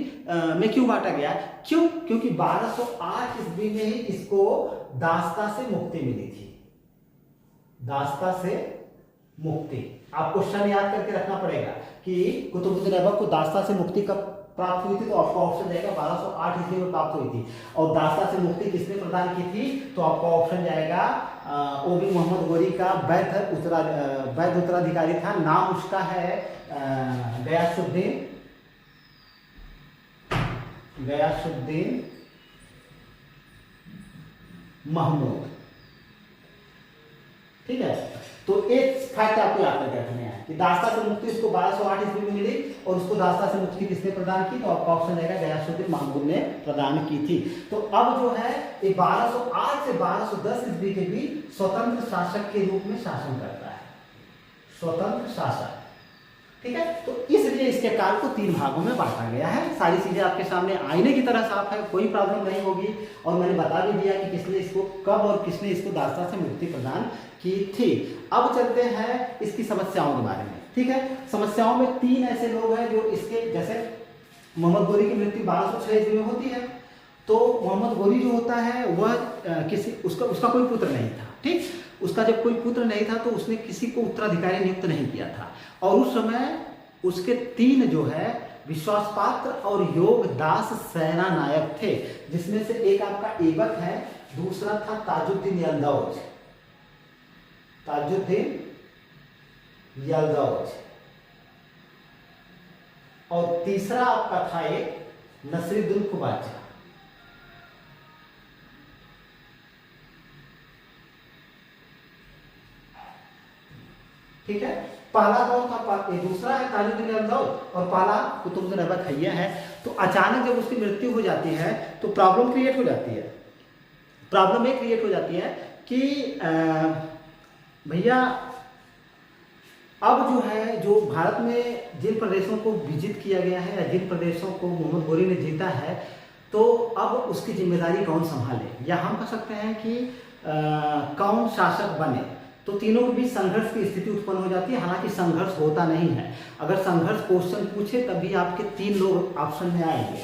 में क्यों बांटा गया? क्यों? क्योंकि 1208 ईस्वी में ही इसको दास्ता से मुक्ति मिली थी। दास्ता से मुक्ति, आप क्वेश्चन याद करके रखना पड़ेगा कि कुतुबुद्दीन ऐबक को दास्ता से मुक्ति कब प्राप्त हुई थी, तो आपका ऑप्शन जाएगा 1208 ईस्वी में प्राप्त हुई थी। और दास्ता से मुक्ति किसने प्रदान की थी? तो आपका ऑप्शन जाएगा वो भी मोहम्मद गोरी का वैध उत्तराधिकारी था। नाम उसका है गयासुद्दीन महमूद। ठीक है, तो एक फैक्ट आपको याद करके रखने हैं कि दास्ता से मुक्ति उसको 1208 ईस्वी में मिली और उसको दास्ता से मुक्ति किसने प्रदान की? तो आपका ऑप्शन रहेगा गयासुद्दीन महमूद ने प्रदान की थी। तो अब जो है ये 1208 से 1210 ईस्वी के बीच स्वतंत्र शासक के रूप में शासन करता है, स्वतंत्र शासक। ठीक है, तो इसलिए इसके काल को 3 भागों में बांटा गया है। सारी चीजें आपके सामने आईने की तरह साफ है, कोई प्रॉब्लम नहीं होगी। और मैंने बता भी दिया कि किसने इसको कब और किसने इसको दास्ता से मुक्ति प्रदान की थी। अब चलते हैं इसकी समस्याओं के बारे में। ठीक है, समस्याओं में 3 ऐसे लोग हैं जो इसके, जैसे मोहम्मद गोरी की मृत्यु 1206 ईस्वी में होती है, तो मोहम्मद गोरी जो होता है वह उसका कोई पुत्र नहीं था। ठीक, उसका जब कोई पुत्र नहीं था तो उसने किसी को उत्तराधिकारी नियुक्त नहीं किया था। और उस समय उसके 3 जो है विश्वासपात्र और योगदास सेना नायक थे, जिसमें से एक आपका ऐबक है, दूसरा था ताजुद्दीन यल्दौज, और तीसरा आपका था एक नसीरुद्दीन खुबाचा। ठीक है, पहला कौन था? दूसरा है ताजुद्दीन यल्दौज और पहला कुतुबुद्दीन ऐबक हैया है। तो अचानक जब उसकी मृत्यु हो जाती है तो प्रॉब्लम क्रिएट हो जाती है। प्रॉब्लम ये क्रिएट हो जाती है कि भैया अब जो है, जो भारत में जिन प्रदेशों को विजित किया गया है या जिन प्रदेशों को मोहम्मद गोरी ने जीता है, तो अब उसकी जिम्मेदारी कौन संभाले, या हम कह सकते हैं कि कौन शासक बने। तो तीनों के बीच संघर्ष की स्थिति उत्पन्न हो जाती है। हालांकि संघर्ष होता नहीं है। अगर संघर्ष क्वेश्चन पूछे तभी आपके 3 लोग ऑप्शन में आएंगे,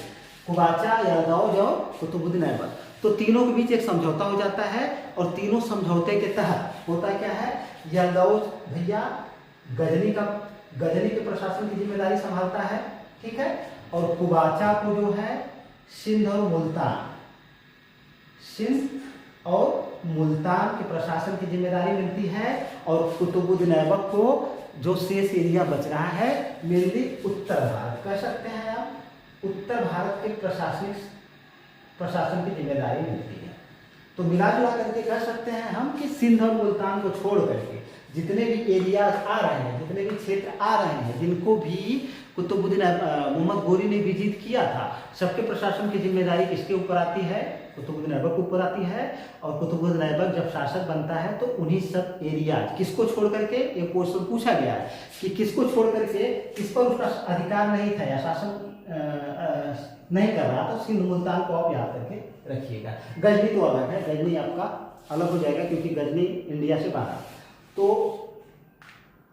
कुबाचा, यल्दाउज और कुतुबुद्दीन ऐबक। तो तीनों के बीच एक समझौता हो जाता है, और तीनों समझौते के तहत होता क्या है, यल्दाउज भैया गजनी के प्रशासन की जिम्मेदारी संभालता है, ठीक है, और कुबाचा को जो है सिंध और मुल्तान के प्रशासन की जिम्मेदारी मिलती है, और कुतुबुद्दीन ऐबक को जो शेष एरिया बच रहा है, मेनली उत्तर भारत कह सकते हैं आप, उत्तर भारत के प्रशासन की जिम्मेदारी मिलती है। तो मिला जुला करके कह सकते हैं हम कि सिंध और मुल्तान को छोड़ करके जितने भी एरियाज आ रहे हैं, जितने भी क्षेत्र आ रहे हैं, जिनको भी मोहम्मद गोरी ने विजित किया था, सबके प्रशासन की जिम्मेदारी किसके ऊपर आती है, कुतुबुद्दीन ऐबक के ऊपर आती है। और कुतुबुद्दीन ऐबक जब शासक बनता है तो उन्हीं सब एरियाज किसको छोड़ करके, ये क्वेश्चन पूछा गया है कि किसको छोड़ करके, किस पर उसका अधिकार नहीं था या शासन नहीं कर रहा, तो सिंध मुल्तान को आप याद करके रखिएगा। गजनी तो अलग है, गजनी आपका अलग हो जाएगा क्योंकि गजनी इंडिया से बाहर। तो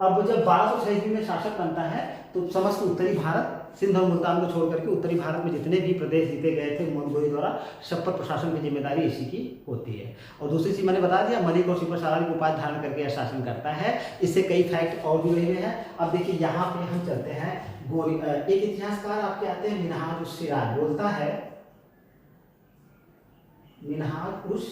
अब जब 1200 ईस्वी में शासक बनता है तो समस्त उत्तरी भारत, सिंध और मुल्तान को छोड़ करके उत्तरी भारत में जितने भी प्रदेश जीते गए थे मोहम्मद गोरी द्वारा, सब पर प्रशासन की जिम्मेदारी इसी की होती है। और दूसरी चीज मैंने बता दिया, मलिक और सिपहसालार की उपाधि धारण करके यह शासन करता है। इससे कई फैक्ट और जुड़े हुए हैं। अब देखिए यहाँ पे हम चलते हैं गोरी, एक इतिहासकार आपके आते हैं मिनहाज उस सिराज, बोलता है मिनहाज उस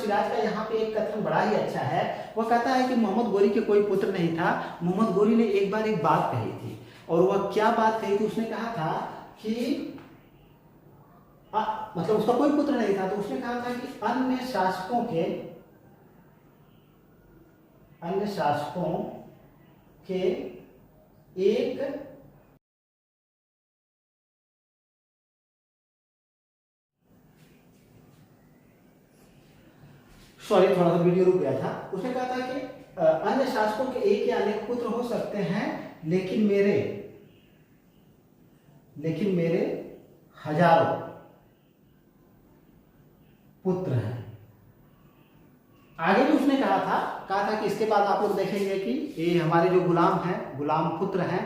सिराज का यहाँ पे एक कथन बड़ा ही अच्छा है। वह कहता है कि मोहम्मद गोरी के कोई पुत्र नहीं था। मोहम्मद गोरी ने एक बार एक बात कही थी, और वह क्या बात कही थी, उसने कहा था कि मतलब उसका कोई पुत्र नहीं था, तो उसने कहा था कि अन्य शासकों के एक थोड़ा सा वीडियो रुक गया था। उसने कहा था कि अन्य शासकों के एक या अनेक पुत्र हो सकते हैं, लेकिन मेरे हजारों पुत्र हैं। आगे भी उसने कहा था कि इसके बाद आप लोग देखेंगे कि ये हमारे जो गुलाम पुत्र हैं,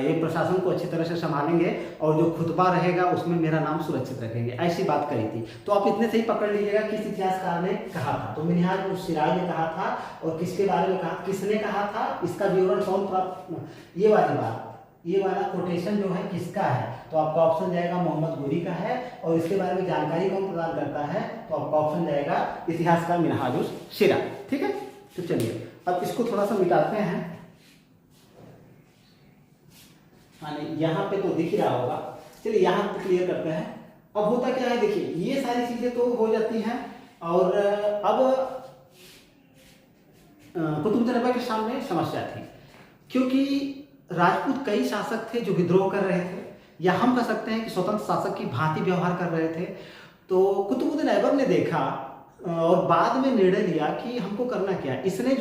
ये प्रशासन को अच्छी तरह से संभालेंगे, और जो खुतबा रहेगा उसमें मेरा नाम सुरक्षित रखेंगे, ऐसी बात करी थी। तो आप इतने से ही पकड़ लीजिएगा किस इतिहासकार ने कहा था। तो मिनहाज उस सिराज ने कहा था, और किसके बारे में कहा, किसने कहा था, इसका विवरण कौन प्राप्त, ये वाला कोटेशन जो है किसका है, तो आपका ऑप्शन जाएगा मोहम्मद गोरी का है। और इसके बारे में जानकारी कौन प्रदान करता है, तो आपका ऑप्शन जाएगा इतिहासकार मिनहाज उस सिराज। ठीक है, तो चलिए अब इसको थोड़ा सा मिटाते हैं। यहाँ पे तो दिख ही रहा होगा, चलिए यहाँ पे क्लियर करते हैं। अब होता क्या है, देखिए ये सारी चीजें तो हो जाती हैं, और अब कुतुबुद्दीन ऐबक के सामने समस्या थी, क्योंकि राजपूत कई शासक थे जो विद्रोह कर रहे थे, या हम कह सकते हैं कि स्वतंत्र शासक की भांति व्यवहार कर रहे थे। तो कुतुबुद्दीन ऐबक ने देखा और बाद में निर्णय लिया कि हमको करना क्या। इसने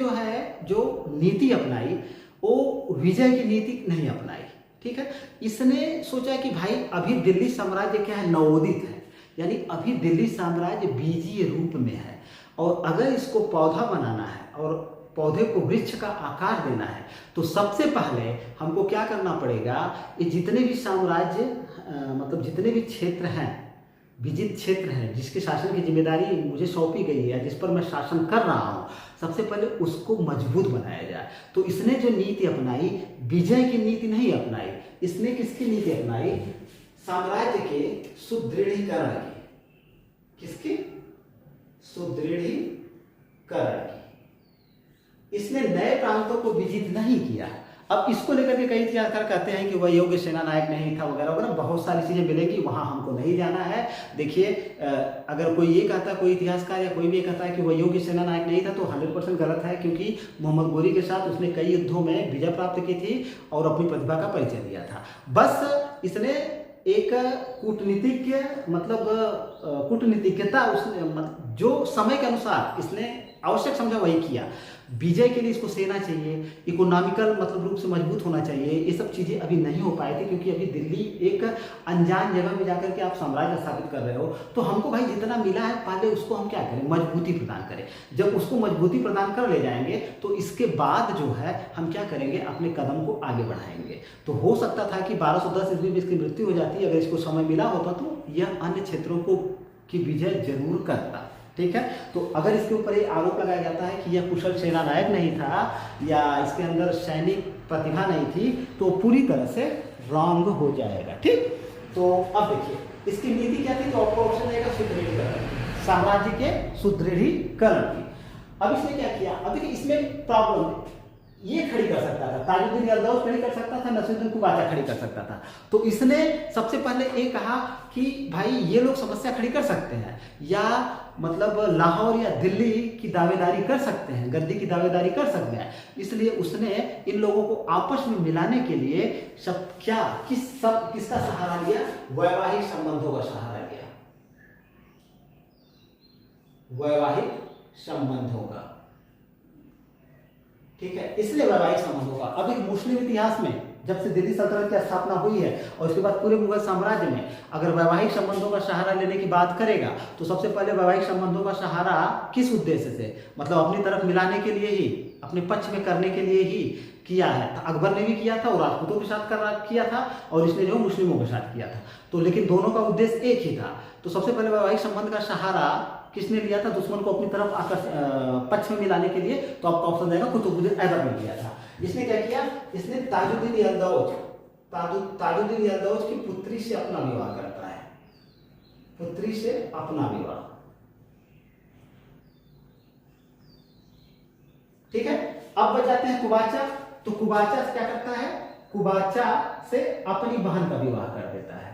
जो नीति अपनाई वो विजय की नीति नहीं अपनाई, ठीक है। इसने सोचा कि भाई अभी दिल्ली साम्राज्य क्या है, नवोदित है, यानी अभी दिल्ली साम्राज्य बीजीय रूप में है, और अगर इसको पौधा बनाना है और पौधे को वृक्ष का आकार देना है, तो सबसे पहले हमको क्या करना पड़ेगा, ये जितने भी साम्राज्य मतलब जितने भी क्षेत्र हैं, विजित क्षेत्र हैं, जिसके शासन की जिम्मेदारी मुझे सौंपी गई है, जिस पर मैं शासन कर रहा हूँ, सबसे पहले उसको मजबूत बनाया जाए। तो इसने जो नीति अपनाई, विजय की नीति नहीं अपनाई, इसने किसकी नीति अपनाई, साम्राज्य के सुदृढ़ीकरण की। किसकी? सुदृढ़ीकरण की। इसने नए प्रांतों को विजित नहीं किया। अब इसको लेकर के कई इतिहासकार कहते हैं कि वह योग्य सेना नायक नहीं था वगैरह वगैरह, बहुत सारी चीजें मिलेंगी, वहां हमको नहीं जाना है। देखिए अगर कोई ये कहता है, कोई इतिहासकार या कोई भी कहता है कि वह योग्य सेना नायक नहीं था, तो 100% गलत है, क्योंकि मोहम्मद गोरी के साथ उसने कई युद्धों में विजय प्राप्त की थी और अपनी प्रतिभा का परिचय दिया था। बस इसने एक कूटनीतिज्ञता उसने जो समय के अनुसार इसने आवश्यक समझा वही किया। विजय के लिए इसको सेना चाहिए, इकोनॉमिकल मतलब रूप से मजबूत होना चाहिए, ये सब चीज़ें अभी नहीं हो पाए थे क्योंकि अभी दिल्ली एक अनजान जगह में जाकर के आप साम्राज्य स्थापित कर रहे हो। तो हमको भाई जितना मिला है पहले उसको हम क्या करें, मजबूती प्रदान करें। जब उसको मजबूती प्रदान कर ले जाएंगे तो इसके बाद जो है हम क्या करेंगे, अपने कदम को आगे बढ़ाएंगे। तो हो सकता था कि 1210 ईस्वी में इसकी मृत्यु हो जाती, अगर इसको समय मिला होता तो यह अन्य क्षेत्रों को की विजय जरूर करता। ठीक है, तो अगर इसके ऊपर ये आरोप लगाया जाता है कि यह कुशल सेना नायक नहीं था या इसके अंदर सैनिक प्रतिभा नहीं थी तो पूरी तरह से रॉन्ग हो जाएगा। ठीक, तो अब देखिए इसकी नीति क्या थी, तो आपका ऑप्शन रहेगा सुदृढ़ीकरण, साम्राज्य के सुदृढ़ीकरण की। अब इसने क्या किया, अब देखिए इसमें प्रॉब्लम ये खड़ी कर सकता था, ताजुद्दीन यल्दौज खड़ी कर सकता था, नसीरुद्दीन कुबाचा खड़ी कर सकता था। तो इसने सबसे पहले ये कहा कि भाई ये लोग समस्या खड़ी कर सकते हैं या मतलब लाहौर या दिल्ली की दावेदारी कर सकते हैं, गद्दी की दावेदारी कर सकते हैं, इसलिए उसने इन लोगों को आपस में मिलाने के लिए सब किसका सहारा लिया, वैवाहिक संबंधों का सहारा लिया, वैवाहिक संबंधों का। ठीक है, इसलिए वैवाहिक संबंधों का। अब एक मुस्लिम इतिहास में जब से दिल्ली सल्तनत की स्थापना हुई है और उसके बाद पूरे मुगल साम्राज्य में अगर वैवाहिक संबंधों का सहारा लेने की बात करेगा तो सबसे पहले वैवाहिक संबंधों का सहारा किस उद्देश्य से, मतलब अपनी तरफ मिलाने के लिए ही, अपने पक्ष में करने के लिए ही किया है। अकबर ने भी किया था और राजपूतों के साथ किया था और इसने जो मुस्लिमों के साथ किया था, तो लेकिन दोनों का उद्देश्य एक ही था। तो सबसे पहले वैवाहिक संबंध का सहारा किसने लिया था, दुश्मन को अपनी तरफ पक्ष में मिलाने के लिए, तो आपका ऑप्शन रहेगा कुतुबुद्दीन ऐबक ने किया था। इसने क्या किया, इसने ताजुद्दीन यल्दौज की पुत्री से अपना विवाह करता है, पुत्री से अपना विवाह। ठीक है, अब बच जाते हैं कुबाचा। तो कुबाचा से क्या करता है, कुबाचा से अपनी बहन का विवाह कर देता है।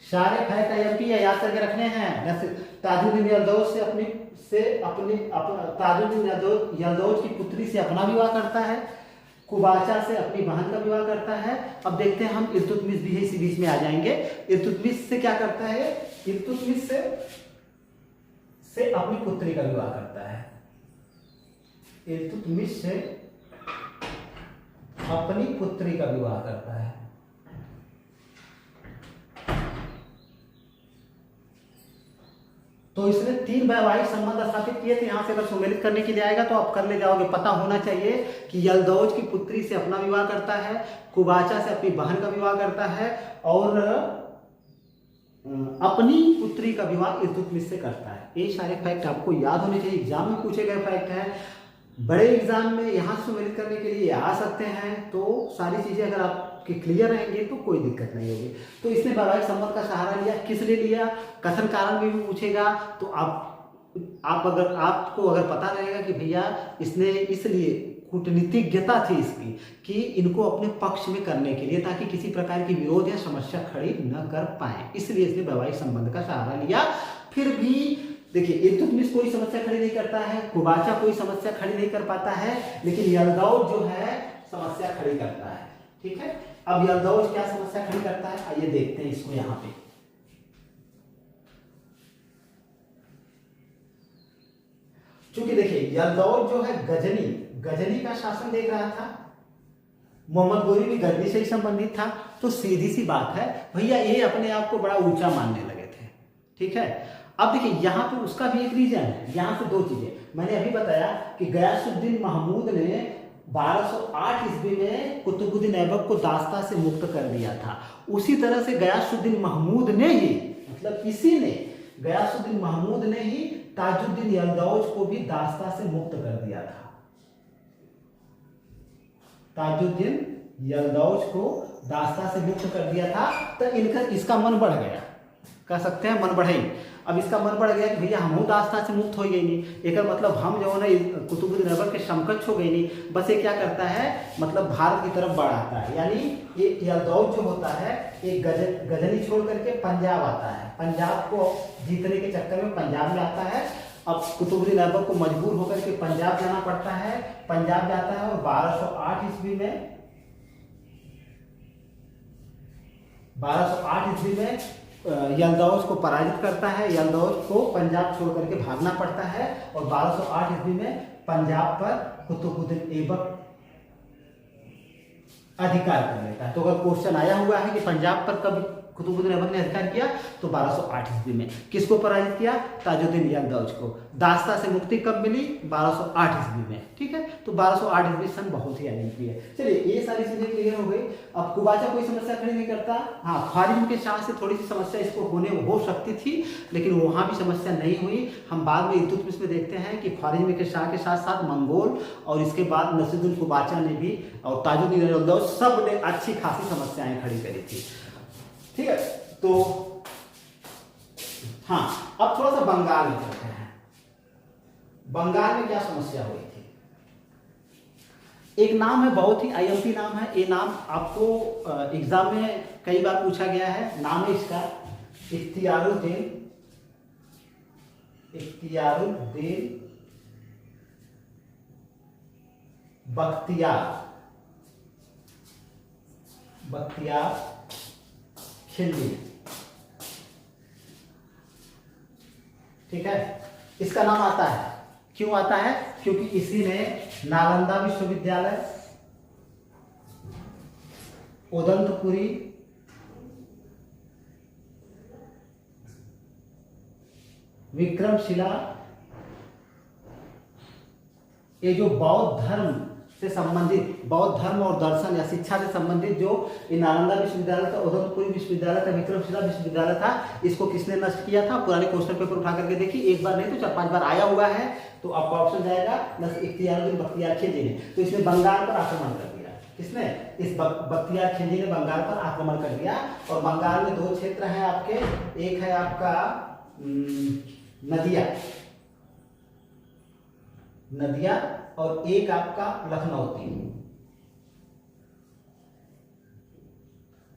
सारे फैक्ट आईएमपी याद करके रखने हैं। ताजुद्दीन यल्दौज ताजुद्दीन यल्दौज की पुत्री से अपना विवाह करता है, कुबाचा से अपनी बहन का विवाह करता है। अब देखते हैं हम इल्तुतमिश भी इसी बीच में आ जाएंगे। इल्तुतमिश से क्या करता है, इल्तुतमिश से अपनी पुत्री का विवाह करता है, इल्तुतमिश से अपनी पुत्री का विवाह करता है। तो इसने 3 वैवाहिक संबंध स्थापित किए थे। यहां से अगर सम्मिलित करने के लिए आएगा तो आप कर ले जाओगे। पता होना चाहिए कि यल्दौज की पुत्री से अपना विवाह करता है, कुबाचा से अपनी बहन का विवाह करता है और अपनी पुत्री का विवाह इल्तुतमिश से करता है। ये सारे फैक्ट आपको याद होने चाहिए, एग्जाम में पूछे गए फैक्ट हैं। बड़े एग्जाम में यहाँ से सम्मिलित करने के लिए आ सकते हैं, तो सारी चीजें अगर आपके क्लियर रहेंगे तो कोई दिक्कत नहीं होगी। तो इसने वैवाहिक संबंध का सहारा लिया, किस लिए लिया, कथन कारण में भी पूछेगा। तो आपको अगर पता रहेगा कि भैया इसने इसलिए कूटनीतिज्ञता थी इसकी कि इनको अपने पक्ष में करने के लिए, ताकि किसी प्रकार की विरोध या समस्या खड़ी न कर पाए, इसलिए इसने वैवाहिक संबंध का सहारा लिया। फिर भी देखिए इल्तुतमिश कोई समस्या खड़ी नहीं करता है, कुबाचा कोई समस्या खड़ी नहीं कर पाता है, लेकिन यल्दौज जो है समस्या खड़ी करता है। ठीक है, अब यल्दौज क्या समस्या खड़ी करता है, आइए देखते हैं इसको। यहां पे क्योंकि देखिए यल्दौज जो है गजनी का शासन देख रहा था, मोहम्मद गोरी भी गजनी से ही संबंधित था, तो सीधी सी बात है भैया ये अपने आप को बड़ा ऊंचा मानने लगे थे। ठीक है, अब देखिए यहाँ पे उसका भी एक रीजन है। यहाँ से 2 चीजें मैंने अभी बताया कि गयासुद्दीन महमूद ने 1208 ईस्वी में कुतुबुद्दीन ऐबक को दास्ता से मुक्त कर दिया था। उसी तरह से गयासुद्दीन महमूद ने ही, मतलब इसी ने, गयासुद्दीन महमूद ने ही ताजुद्दीन यल्दौज को भी दास्ता से मुक्त कर दिया था। ताजुद्दीन यल्दौज को दास्ता से मुक्त कर दिया था, तो इसका मन बढ़ गया, कह सकते हैं मन बढ़ाई। अब इसका मन बढ़ गया कि भैया हम दास्ता से मुक्त हो गई नहीं, एक मतलब हम जो है ना कुतुबुद्दीन ऐबक के समकक्ष हो गई नहीं। बस ये क्या करता है, मतलब भारत की तरफ बढ़ाता है, यानी ये यल्दौज जो होता है एक गजनी छोड़ करके पंजाब आता है, पंजाब को जीतने के चक्कर में पंजाब में आता है। अब कुतुबुद्दीन ऐबक को मजबूर होकर के पंजाब जाना पड़ता है, पंजाब जाता है और 1208 ईस्वी में यल्दौज को पराजित करता है। यल्दौज को पंजाब छोड़ करके भागना पड़ता है और 1208 ईस्वी में पंजाब पर कुतुबुद्दीन ऐबक अधिकार कर लेता है। तो अगर क्वेश्चन आया हुआ है कि पंजाब पर कब कुतुबुद्दीन ऐबक ने अधिकार किया, तो 1208 ईस्वी में। किसको पराजित किया? ताजुद्दीन यल्दौज को। दास्ता से मुक्ति कब मिली? 1208 ईस्वी में। ठीक है, तो 1208 ईस्वी सन बहुत ही अहम है। चलिए ये सारी चीजें क्लियर हो गई। अब कुबाचा कोई समस्या खड़ी नहीं करता। हाँ, ख्वारिज्म के शाह से थोड़ी सी समस्या इसको हो सकती थी, लेकिन वहां भी समस्या नहीं हुई। हम बाद में इल्तुतमिश में देखते हैं कि ख्वारिज्म के शाह के साथ साथ मंगोल और इसके बाद नसीरुद्दीन कुबाचा ने भी और ताजुद्दीन यल्दौज सब ने अच्छी खासी समस्याएं खड़ी करी थी। ठीक है, तो हाँ, अब थोड़ा सा बंगाल में चलते हैं। बंगाल में क्या समस्या हुई थी? एक नाम है, बहुत ही आईएमपी नाम है। ये नाम आपको एग्जाम में कई बार पूछा गया है। नाम है इसका इख्तियारुद्दीन बख्तियार खिलजी। ठीक है, इसका नाम आता है। क्यों आता है? क्योंकि इसी ने नालंदा विश्वविद्यालय, उदंतपुरी, विक्रमशिला, ये जो बौद्ध धर्म से संबंधित, बौद्ध धर्म और दर्शन या शिक्षा से संबंधित जो ये नालंदा विश्वविद्यालय था, उदंतपुरी विश्वविद्यालय था, विक्रमशिला विश्वविद्यालय था, इसको किसने नष्ट किया था? पुराने क्वेश्चन पेपर उठा करके देखिए, एक बार नहीं तो 4-5 बार आया हुआ है। तो आपका ऑप्शन जाएगा इख्तियारुद्दीन बख्तियार खिलजी ने। तो इसने बंगाल पर आक्रमण कर दिया। किसने? इस बख्तियार खिलजी ने बंगाल पर आक्रमण कर दिया। और बंगाल में 2 क्षेत्र हैं आपके, एक है आपका नदिया और एक आपका लखनौती।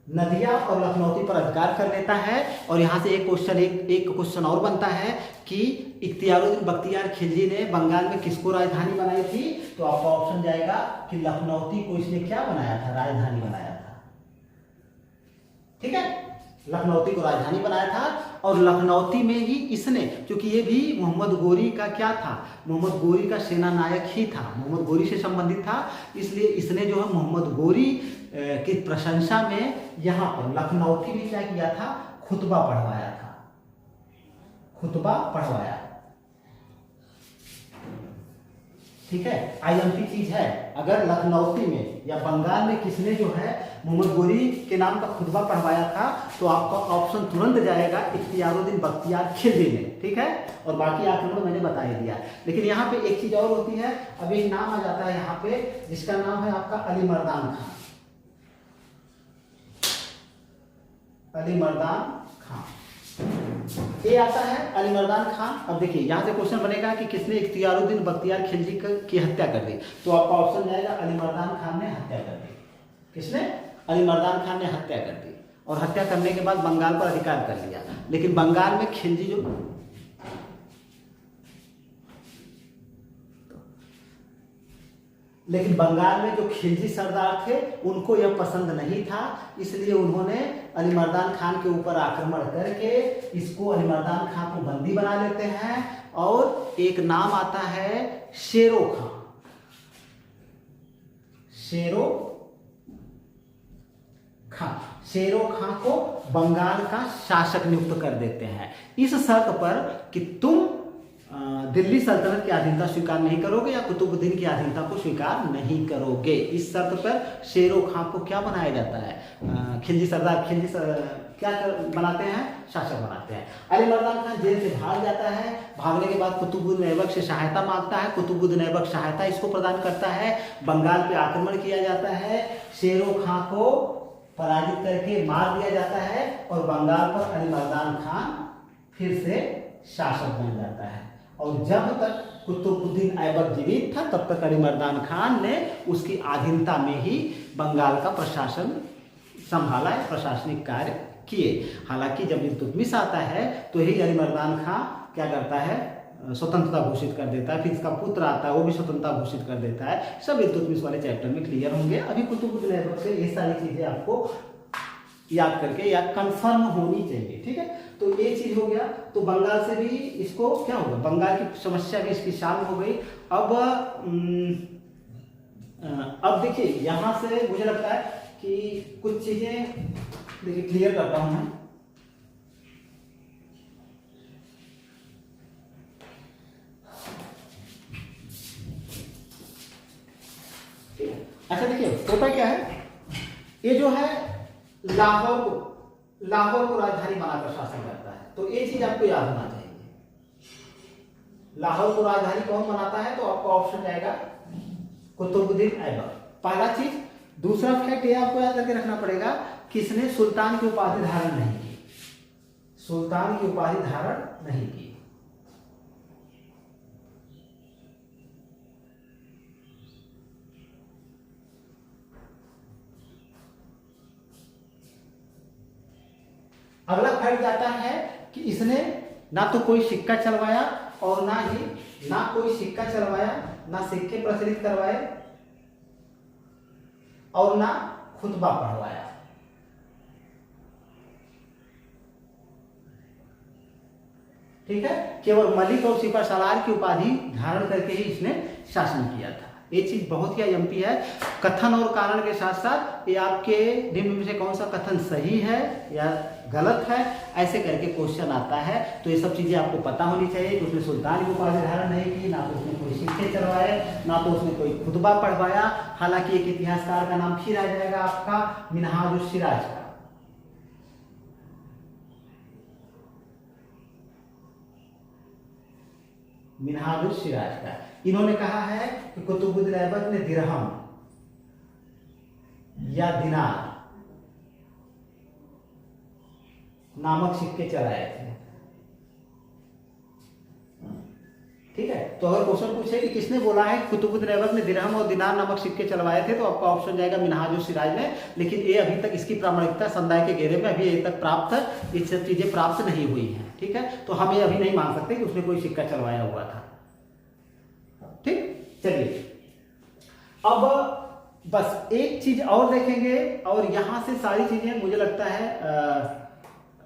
नदिया और लखनौती पर अधिकार कर लेता है। और यहां से एक क्वेश्चन और बनता है कि इख्तियारुद्दीन बख्तियार खिलजी ने बंगाल में किसको राजधानी बनाई थी? तो आपका ऑप्शन जाएगा कि लखनौती को इसने क्या बनाया था? राजधानी बनाया था। ठीक है, लखनौती को राजधानी बनाया था। और लखनौती में ही इसने, क्योंकि ये भी मोहम्मद गोरी का क्या था? मोहम्मद गोरी का सेना नायक ही था, मोहम्मद गोरी से संबंधित था। इसलिए इसने जो है मोहम्मद गोरी की प्रशंसा में यहाँ पर लखनौती में क्या किया था? खुतबा पढ़वाया था। ठीक है, आईएमपी चीज है। अगर लखनौती में या बंगाल में किसने जो है मोहम्मद गोरी के नाम का खुतबा पढ़वाया था, तो आपका ऑप्शन तुरंत जाएगा इख्तियारुद्दीन बख्तियार खिलजी ने। ठीक है, और बाकी आक्रमण मैंने बता ही दिया। लेकिन यहाँ पे एक चीज और होती है। अब एक नाम आ जाता है यहाँ पे, जिसका नाम है आपका अली मर्दान खान। ये आता है अली मर्दान खान। अब देखिए यहाँ से क्वेश्चन बनेगा कि किसने इख्तियारुद्दीन बख्तियार खिलजी की हत्या कर दी? तो आपका ऑप्शन जाएगा अली मर्दान खान ने हत्या कर दी। किसने? अली मर्दान खान ने हत्या कर दी। और हत्या करने के बाद बंगाल पर अधिकार कर लिया। लेकिन बंगाल में खिलजी जो खिलजी सरदार थे उनको यह पसंद नहीं था। इसलिए उन्होंने अली मर्दान खान के ऊपर आक्रमण करके इसको अली मर्दान खान को बंदी बना लेते हैं। और एक नाम आता है शेरो खां को बंगाल का शासक नियुक्त कर देते हैं, इस शर्त पर कि तुम दिल्ली सल्तनत की अधीनता स्वीकार नहीं करोगे या कुतुबुद्दीन की अधीनता को स्वीकार नहीं करोगे। इस शर्त पर शेरो खां को क्या बनाया जाता है? खिलजी बनाते हैं? शासक बनाते हैं। अली मर्दान खान जेल से भाग जाता है। भागने के बाद कुतुबुद्दीन ऐबक से सहायता मांगता है। कुतुबुद्दीन ऐबक सहायता इसको प्रदान करता है। बंगाल पे आक्रमण किया जाता है। शेरो खां को पराजित करके मार दिया जाता है और बंगाल पर अली मर्दान खान फिर से शासक बन जाता है। और जब तक कुतुबुद्दीन ऐबक जीवित था तब तक अली मर्दान खान ने उसकी अधीनता में ही बंगाल का प्रशासन संभाला, प्रशासनिक कार्य किए। हालांकि जब इल्तुतमिश आता है तो यही अली मर्दान खान क्या करता है? स्वतंत्रता घोषित कर देता है। फिर इसका पुत्र आता है, वो भी स्वतंत्रता घोषित कर देता है। सब इल्तुतमिश वाले चैप्टर में क्लियर होंगे। अभी कुतुबुद्दीन ऐबक से ये सारी चीजें आपको याद करके या कंफर्म होनी चाहिए, ठीक है। तो ये चीज हो गया। तो बंगाल से भी इसको क्या होगा, बंगाल की समस्या भी इसकी सॉल्व हो गई। अब देखिए यहां से मुझे लगता है कि कुछ चीजें देखिए क्लियर करता हूं मैं। अच्छा देखिए होता क्या है, ये जो है लाहौर को राजधानी बनाकर शासन करता है। तो ये चीज आपको याद होना चाहिए। लाहौर को राजधानी कौन बनाता है, तो आपको ऑप्शन जाएगा कुतुबुद्दीन ऐबक, पहला चीज। दूसरा फैक्ट ये आपको याद करके रखना पड़ेगा कि इसने सुल्तान की उपाधि धारण नहीं की, सुल्तान की उपाधि धारण नहीं की। अगला फैक्ट जाता है कि इसने ना तो कोई सिक्का चलवाया और ना कोई सिक्का चलवाया, ना सिक्के प्रचलित करवाए और ना खुतबा पढ़वाया। ठीक है, केवल मलिक और सिपह सालार की उपाधि धारण करके ही इसने शासन किया था। ये चीज बहुत ही अयंपी है। कथन और कारण के साथ साथ ये आपके निम्न में से कौन सा कथन सही है या गलत है, ऐसे करके क्वेश्चन आता है। तो ये सब चीजें आपको पता होनी चाहिए कि उसने सुल्तान की उपाधि धारण नहीं की, ना तो उसने कोई सिक्के चलवाए, ना तो उसने कोई खुतबा पढ़वाया। हालांकि एक इतिहासकार का नाम फिर आ जाएगा आपका मिनहाजुल सिराज का। मिनहाजुल सिराज का इन्होंने कहा है कि कुतुबुद्दीन ऐबक ने दिरहम या दिनार नामक सिक्के चलाए थे। ठीक है, तो अगर क्वेश्चन पूछे कि किसने बोला है कुतुबुद्दीन ऐबक ने दिरहम और दिनार नामक सिक्के चलवाए थे, तो आपका ऑप्शन जाएगा मिनहाजुल सिराज ने। लेकिन ये अभी तक इसकी प्रामाणिकता संदाय के घेरे में अभी अभी तक प्राप्त ये सब चीजें प्राप्त नहीं हुई हैं। ठीक है, तो हम ये अभी नहीं मान सकते कि उसने कोई सिक्का चलवाया हुआ था। ठीक, चलिए अब बस एक चीज और देखेंगे और यहां से सारी चीजें मुझे लगता है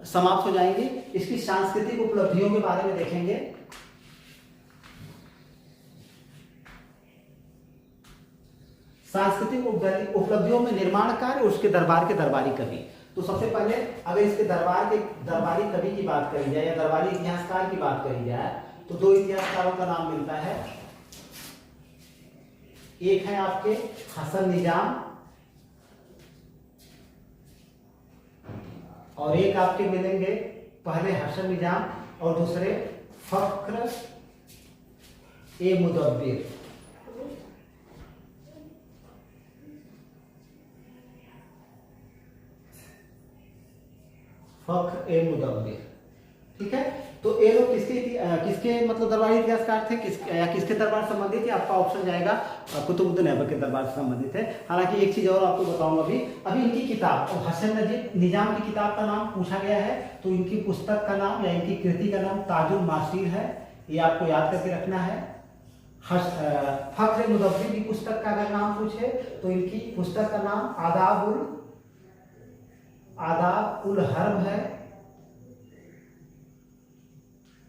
समाप्त हो जाएंगी। इसकी सांस्कृतिक उपलब्धियों के बारे में देखेंगे। सांस्कृतिक उपलब्धियों में निर्माण कार्य, उसके दरबार के दरबारी कवि। तो सबसे पहले अगर इसके दरबार के दरबारी कवि की बात करी जाए या दरबारी इतिहासकार की बात करी जाए, तो दो इतिहासकारों का नाम मिलता है। एक है आपके हसन निजाम और एक आपके मिलेंगे पहले हसन निजाम और दूसरे फख्र ए मुदब्बिर। फख्र ए मुदब्बिर। ठीक है, तो ये लोग किसके मतलब दरबारी इतिहासकार थे, किसके दरबार संबंधित थे? आपका ऑप्शन जाएगा कुतुबुद्दीन ऐबक के दरबार से संबंधित है। हालांकि एक चीज और आपको बताऊंगा अभी इनकी किताब और हसन निजाम की किताब का नाम पूछा गया है, तो इनकी पुस्तक का नाम या इनकी कृति का नाम ताजुल मासीर है। ये आपको याद करके रखना है। फख्र मुदब्बिर की पुस्तक का अगर नाम पूछे तो इनकी पुस्तक का नाम आदाब उल हर्ब है।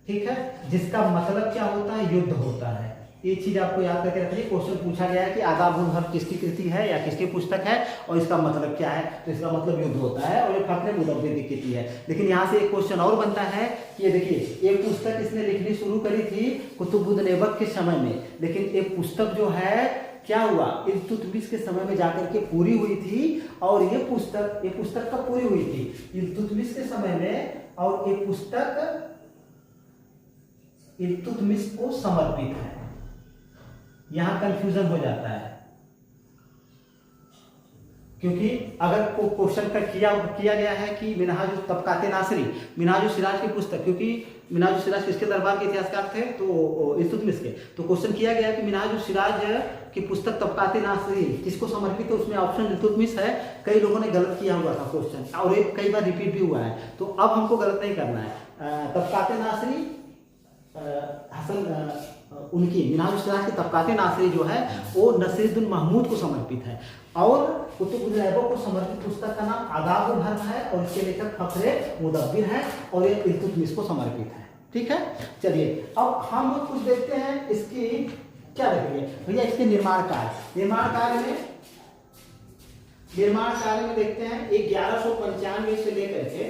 ठीक है, जिसका मतलब क्या होता है, युद्ध होता है। ये चीज आपको याद करके रखनी। क्वेश्चन पूछा गया है कि आदाब उल हर्ब किसकी कृति है या किसकी पुस्तक है और इसका मतलब क्या है, तो इसका मतलब युद्ध होता है और ये फख्र मुदब्बिर की कृति है। लेकिन यहाँ से एक क्वेश्चन और बनता है कि ये देखिए ये पुस्तक इसने लिखनी शुरू करी थी कुतुबुद्दीन ऐबक के समय में, लेकिन ये पुस्तक जो है क्या हुआ, इल्तुतमिश के समय में जाकर के पूरी हुई थी। और ये पुस्तक कब पूरी हुई थी, इल्तुतमिश के समय में, और ये पुस्तक इल्तुतमिश को समर्पित है। यहां कंफ्यूजन हो जाता है क्योंकि अगर क्वेश्चन का किया गया है कि मिनहाजुल तबकाते नासरी, मिनहाजुल सिराज की पुस्तक, क्योंकि मिनहाजुल सिराज किसके दरबार के इतिहासकार थे, तो इल्तुतमिश के। तो क्वेश्चन किया गया है कि मिनहाजुल सिराज की पुस्तक तबकाते नासरी किसको समर्पित है, उसमें ऑप्शन इल्तुतमिश है। कई लोगों ने गलत किया हुआ था क्वेश्चन और एक कई बार रिपीट भी हुआ है, तो अब हमको गलत नहीं करना है। तबकाते नासरी उनकी मिनहाजुल सिराज की तबकात नासिरी जो है वो नसीरुद्दीन महमूद को समर्पित है। और कुतुबुद्दीन ऐबक को समर्पित पुस्तक का नाम आदाबुल हर्ब है और इसके लेखक फखरे मुदब्बिर हैं और ये इल्तुतमिश को समर्पित है। ठीक है, चलिए अब हम लोग कुछ देखते हैं इसकी क्या देखेंगे भैया, इसके निर्माण कार्य में देखते हैं 1195 से लेकर के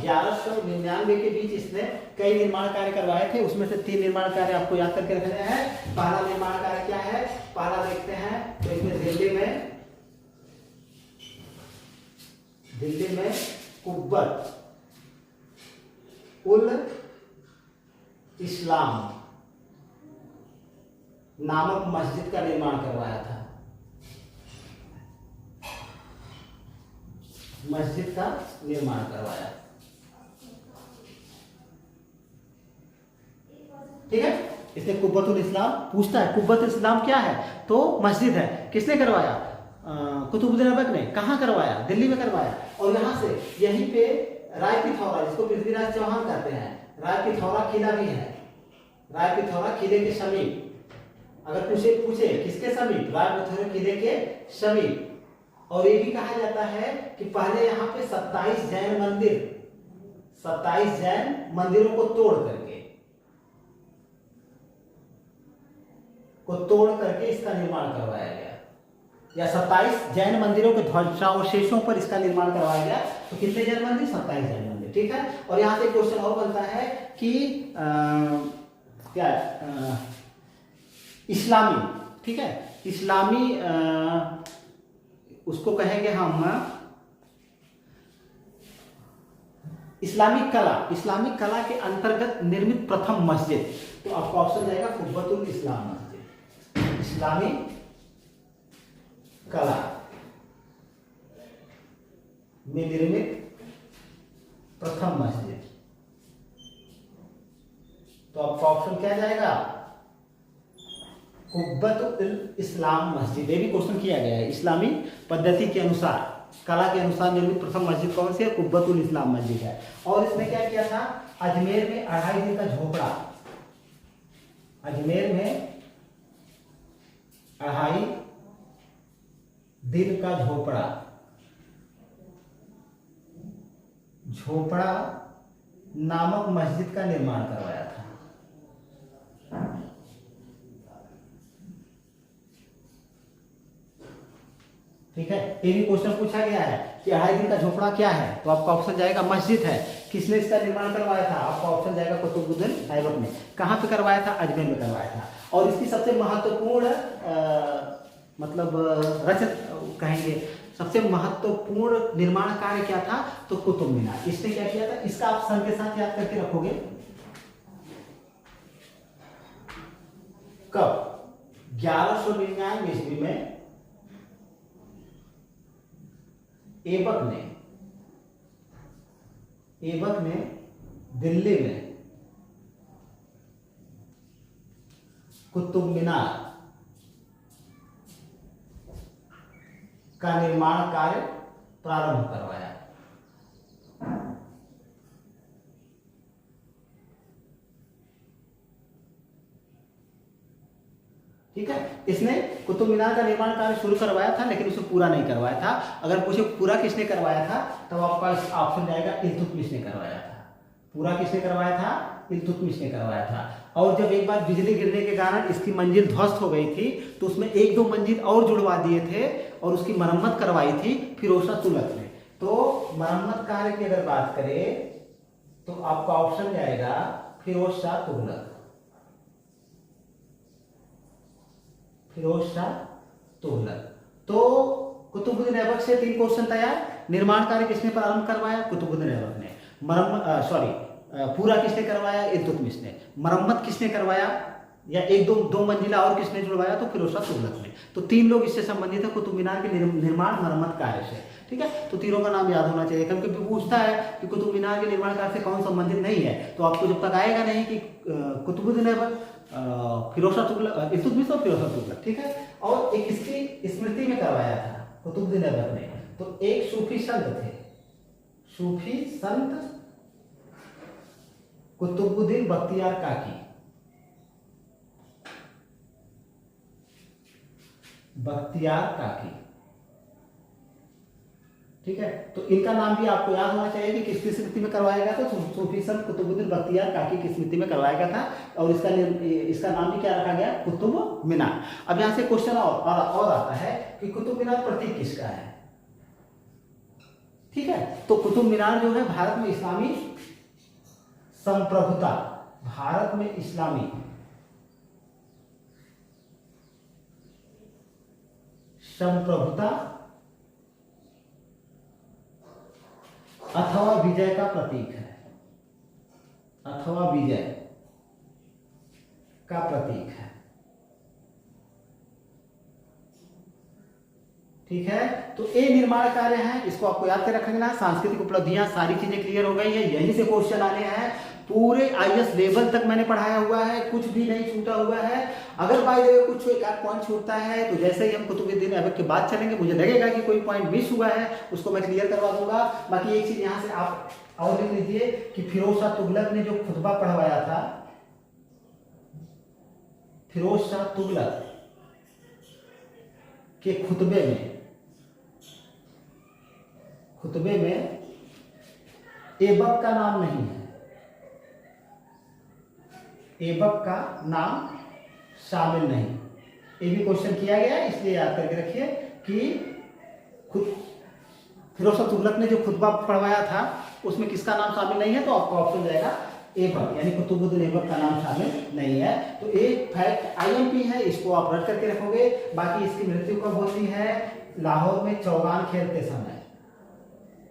1199 के बीच इसने कई निर्माण कार्य करवाए थे। उसमें से 3 निर्माण कार्य आपको याद करके रखने हैं। पहला निर्माण कार्य क्या है, पहला देखते हैं तो इसमें दिल्ली में कुब्बत उल इस्लाम नामक मस्जिद का निर्माण करवाया था। मस्जिद का निर्माण करवाया, ठीक है। इसने कुब्बतुल इस्लाम पूछता है, कुब्बतुल इस्लाम क्या है, तो मस्जिद है। किसने करवाया, कुतुबुद्दीन ऐबक ने। कहाँ करवाया, दिल्ली में करवाया। और यहाँ से यहीं पे राय पिथौरा, जिसको पृथ्वीराज चौहान कहते हैं, राय पिथौरा किला भी है। राय पिथौरा किले के समीप, अगर पूछे किसके समीप, राय पिथौरा किले के समीप। और ये भी कहा जाता है कि पहले यहाँ पे 27 जैन मंदिरों को तोड़ करके इसका निर्माण करवाया गया, या 27 जैन मंदिरों के ध्वंसावशेषों पर इसका निर्माण करवाया गया। तो कितने जैन मंदिर, 27 जैन मंदिर, ठीक है। और यहाँ से क्वेश्चन और बनता है कि इस्लामी, ठीक है, इस्लामी उसको कहेंगे हम इस्लामिक कला के अंतर्गत निर्मित प्रथम मस्जिद। तो आपका ऑप्शन जाएगा कुब्बतुल इस्लाम मस्जिद, इस्लामी कला में निर्मित प्रथम मस्जिद। तो आपका ऑप्शन क्या जाएगा, कुब्बतुल इस्लाम मस्जिद। ये भी क्वेश्चन किया गया है, इस्लामी पद्धति के अनुसार, कला के अनुसार निर्मित प्रथम मस्जिद कौन सी है, कुब्बतुल इस्लाम मस्जिद है। और इसने क्या किया था, अजमेर में 2.5 दिन का झोपड़ा, अजमेर में 2.5 दिन का झोपड़ा नामक मस्जिद का निर्माण करवाया था। ठीक है, ये भी क्वेश्चन पूछा गया है कि 2.5 दिन का झोपड़ा क्या है, तो आपका ऑप्शन जाएगा मस्जिद है। किसने इसका निर्माण करवाया था, आपका ऑप्शन जाएगा कुतुबुद्दीन ऐबक ने। कहाँ पे करवाया था, अजमेर में करवाया था। और इसकी सबसे महत्वपूर्ण मतलब रचत कहेंगे, सबसे महत्वपूर्ण निर्माण कार्य क्या था, तो कुतुब मीनार। इसने क्या किया था, इसका आप सन के साथ याद करके रखोगे। कब, 1199 ईस्वी में ऐबक ने दिल्ली में कुतुब मीनार का निर्माण कार्य प्रारंभ करवाया। ठीक है, इसने कुतुब मीनार का निर्माण कार्य शुरू करवाया था, लेकिन उसे पूरा नहीं करवाया था। अगर पूछे पूरा किसने करवाया था, तब आपका ऑप्शन जाएगा इल्तुतमिश ने करवाया था। पूरा किसने करवाया था, इल्तुतमिश ने करवाया था। और जब एक बार बिजली गिरने के कारण इसकी मंजिल ध्वस्त हो गई थी, तो उसमें 1-2 मंजिल और जुड़वा दिए थे और उसकी मरम्मत करवाई थी फिरोज शाह तुगलक ने। तो मरम्मत कार्य की अगर बात करें तो आपका ऑप्शन जाएगा फिरोज शाह तुगलक। तो कुतुबुद्दीन ऐबक से 3 क्वेश्चन तैयार। निर्माण कार्य किसने प्रारंभ करवाया, कुतुबुद्दीन ऐबक ने। पूरा किसने करवाया, इल्तुतमिश ने। मरम्मत किसने करवाया, या 1-2 मंजिला और किसने जुड़वाया, तो फिरोज शाह तुगलक ने। तो 3 लोग इससे संबंधित है कुतुब मीनार के निर्माण मरम्मत कार्य से। ठीक है, तो तीनों का नाम याद होना चाहिए, क्योंकि पूछता है कि कुतुब मीनार के निर्माण कार्य से कौन संबंधित नहीं है, तो आपको जब तक आएगा नहीं कि कुतुबुद्दीन ऐबक, फिरोज शाह तुगलक, इल्तुतमिश और फिरोज शाह तुगलक। ठीक है, और एक इसकी स्मृति में करवाया था कुतुबुद्दीन ऐबक ने। तो एक सूफी संत थे, सूफी संत कुतुबुद्दीन बख्तियार काकी। बख्तियार काकी। ठीक है, तो इनका नाम भी आपको याद होना चाहिए कि किसकी स्मृति में करवाया गया था। सूफी संत कुतुबुद्दीन बख्तियार काकी की स्मृति में करवाया गया था और इसका नाम भी क्या रखा गया, कुतुब मीनार। अब यहाँ से क्वेश्चन और आता है कि कुतुब मीनार प्रतीक किसका है। ठीक है, तो कुतुब मीनार जो है भारत में इस्लामी संप्रभुता, भारत में इस्लामी संप्रभुता अथवा विजय का प्रतीक है, अथवा विजय का प्रतीक है। ठीक है, तो ये निर्माण कार्य है, इसको आपको याद कर रखना। सांस्कृतिक उपलब्धियां, सारी चीजें क्लियर हो गई है, यहीं से क्वेश्चन आने हैं। पूरे आईएएस लेवल तक मैंने पढ़ाया हुआ है, कुछ भी नहीं छूटा हुआ है। अगर बाय द वे कुछ एक आध पॉइंट छूटता है तो जैसे ही हम कुतुबुद्दीन ऐबक के बाद चलेंगे, मुझे लगेगा कि कोई पॉइंट मिस हुआ है, उसको मैं क्लियर करवा दूंगा। बाकी एक चीज यहाँ से आप और लिख लीजिए कि फिरोज शाह तुगलक ने जो खुतबा पढ़वाया था, फिरोज शाह तुगलक के खुतबे में ऐबक का नाम नहीं है, ऐबक का नाम शामिल नहीं। ये भी क्वेश्चन किया गया, इसलिए याद करके रखिए कि फिरोज शाह तुगलक ने जो खुतबा पढ़वाया था उसमें किसका नाम शामिल नहीं है, तो आपका ऑप्शन जाएगा ऐबक, यानी कुतुबुद्दीन ऐबक का नाम शामिल नहीं है। तो एक फैक्ट आईएमपी है, इसको आप रट करके रखोगे। बाकी इसकी मृत्यु कब होती है, लाहौर में चौगान खेलते समय,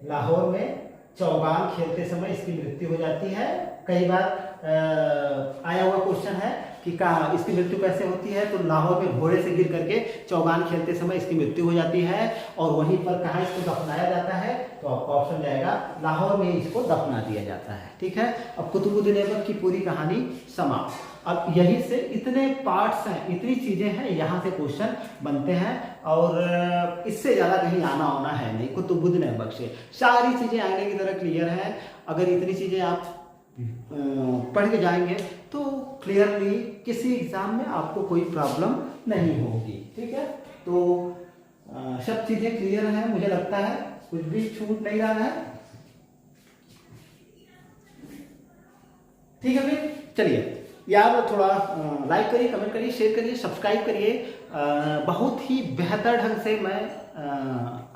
लाहौर में चौगान खेलते समय इसकी मृत्यु हो जाती है। कई बार आया हुआ क्वेश्चन है कि कहा इसकी मृत्यु कैसे होती है, तो लाहौर में घोड़े से गिर करके चौगान खेलते समय इसकी मृत्यु हो जाती है। और वहीं पर कहाँ इसको दफनाया जाता है, तो आपका ऑप्शन जाएगा लाहौर में इसको दफना दिया जाता है। ठीक है, अब कुतुबुद्दीन ऐबक की पूरी कहानी समाप्त। अब यही से इतने पार्ट्स हैं, इतनी चीजें हैं, यहाँ से क्वेश्चन बनते हैं और इससे ज्यादा कहीं आना होना है नहीं। कुतुबुद्दीन ऐबक से सारी चीजें आगे की तरह क्लियर है। अगर इतनी चीजें आप पढ़ के जाएंगे तो क्लियरली किसी एग्जाम में आपको कोई प्रॉब्लम नहीं होगी। ठीक है, तो सब चीजें क्लियर हैं, मुझे लगता है कुछ भी छूट नहीं रहा है। ठीक है, फिर चलिए यार, थोड़ा लाइक करिए, कमेंट करिए, शेयर करिए, सब्सक्राइब करिए। बहुत ही बेहतर ढंग से मैं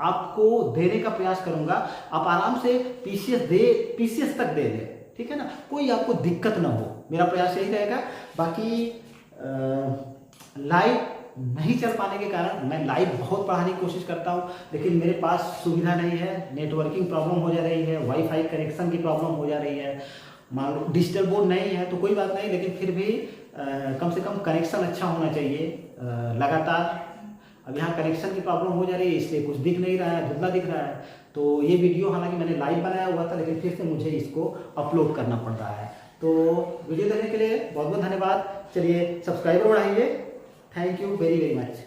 आपको देने का प्रयास करूंगा। आप आराम से पीसीएस तक दे दें, ठीक है ना, कोई आपको दिक्कत ना हो, मेरा प्रयास यही रहेगा। बाकी लाइव नहीं चल पाने के कारण मैं लाइव बहुत पढ़ाने की कोशिश करता हूँ, लेकिन मेरे पास सुविधा नहीं है, नेटवर्किंग प्रॉब्लम हो जा रही है, वाईफाई कनेक्शन की प्रॉब्लम हो जा रही है। मान लो डिजिटल बोर्ड नहीं है तो कोई बात नहीं, लेकिन फिर भी कम से कम कनेक्शन अच्छा होना चाहिए लगातार। अब यहाँ कनेक्शन की प्रॉब्लम हो जा रही है, इसलिए कुछ दिख नहीं रहा है, धुंधला दिख रहा है। तो ये वीडियो हालांकि मैंने लाइव बनाया हुआ था, लेकिन फिर से मुझे इसको अपलोड करना पड़ रहा है। तो वीडियो देखने के लिए बहुत बहुत धन्यवाद। चलिए सब्सक्राइबर बढ़ाइए। Thank you very very much.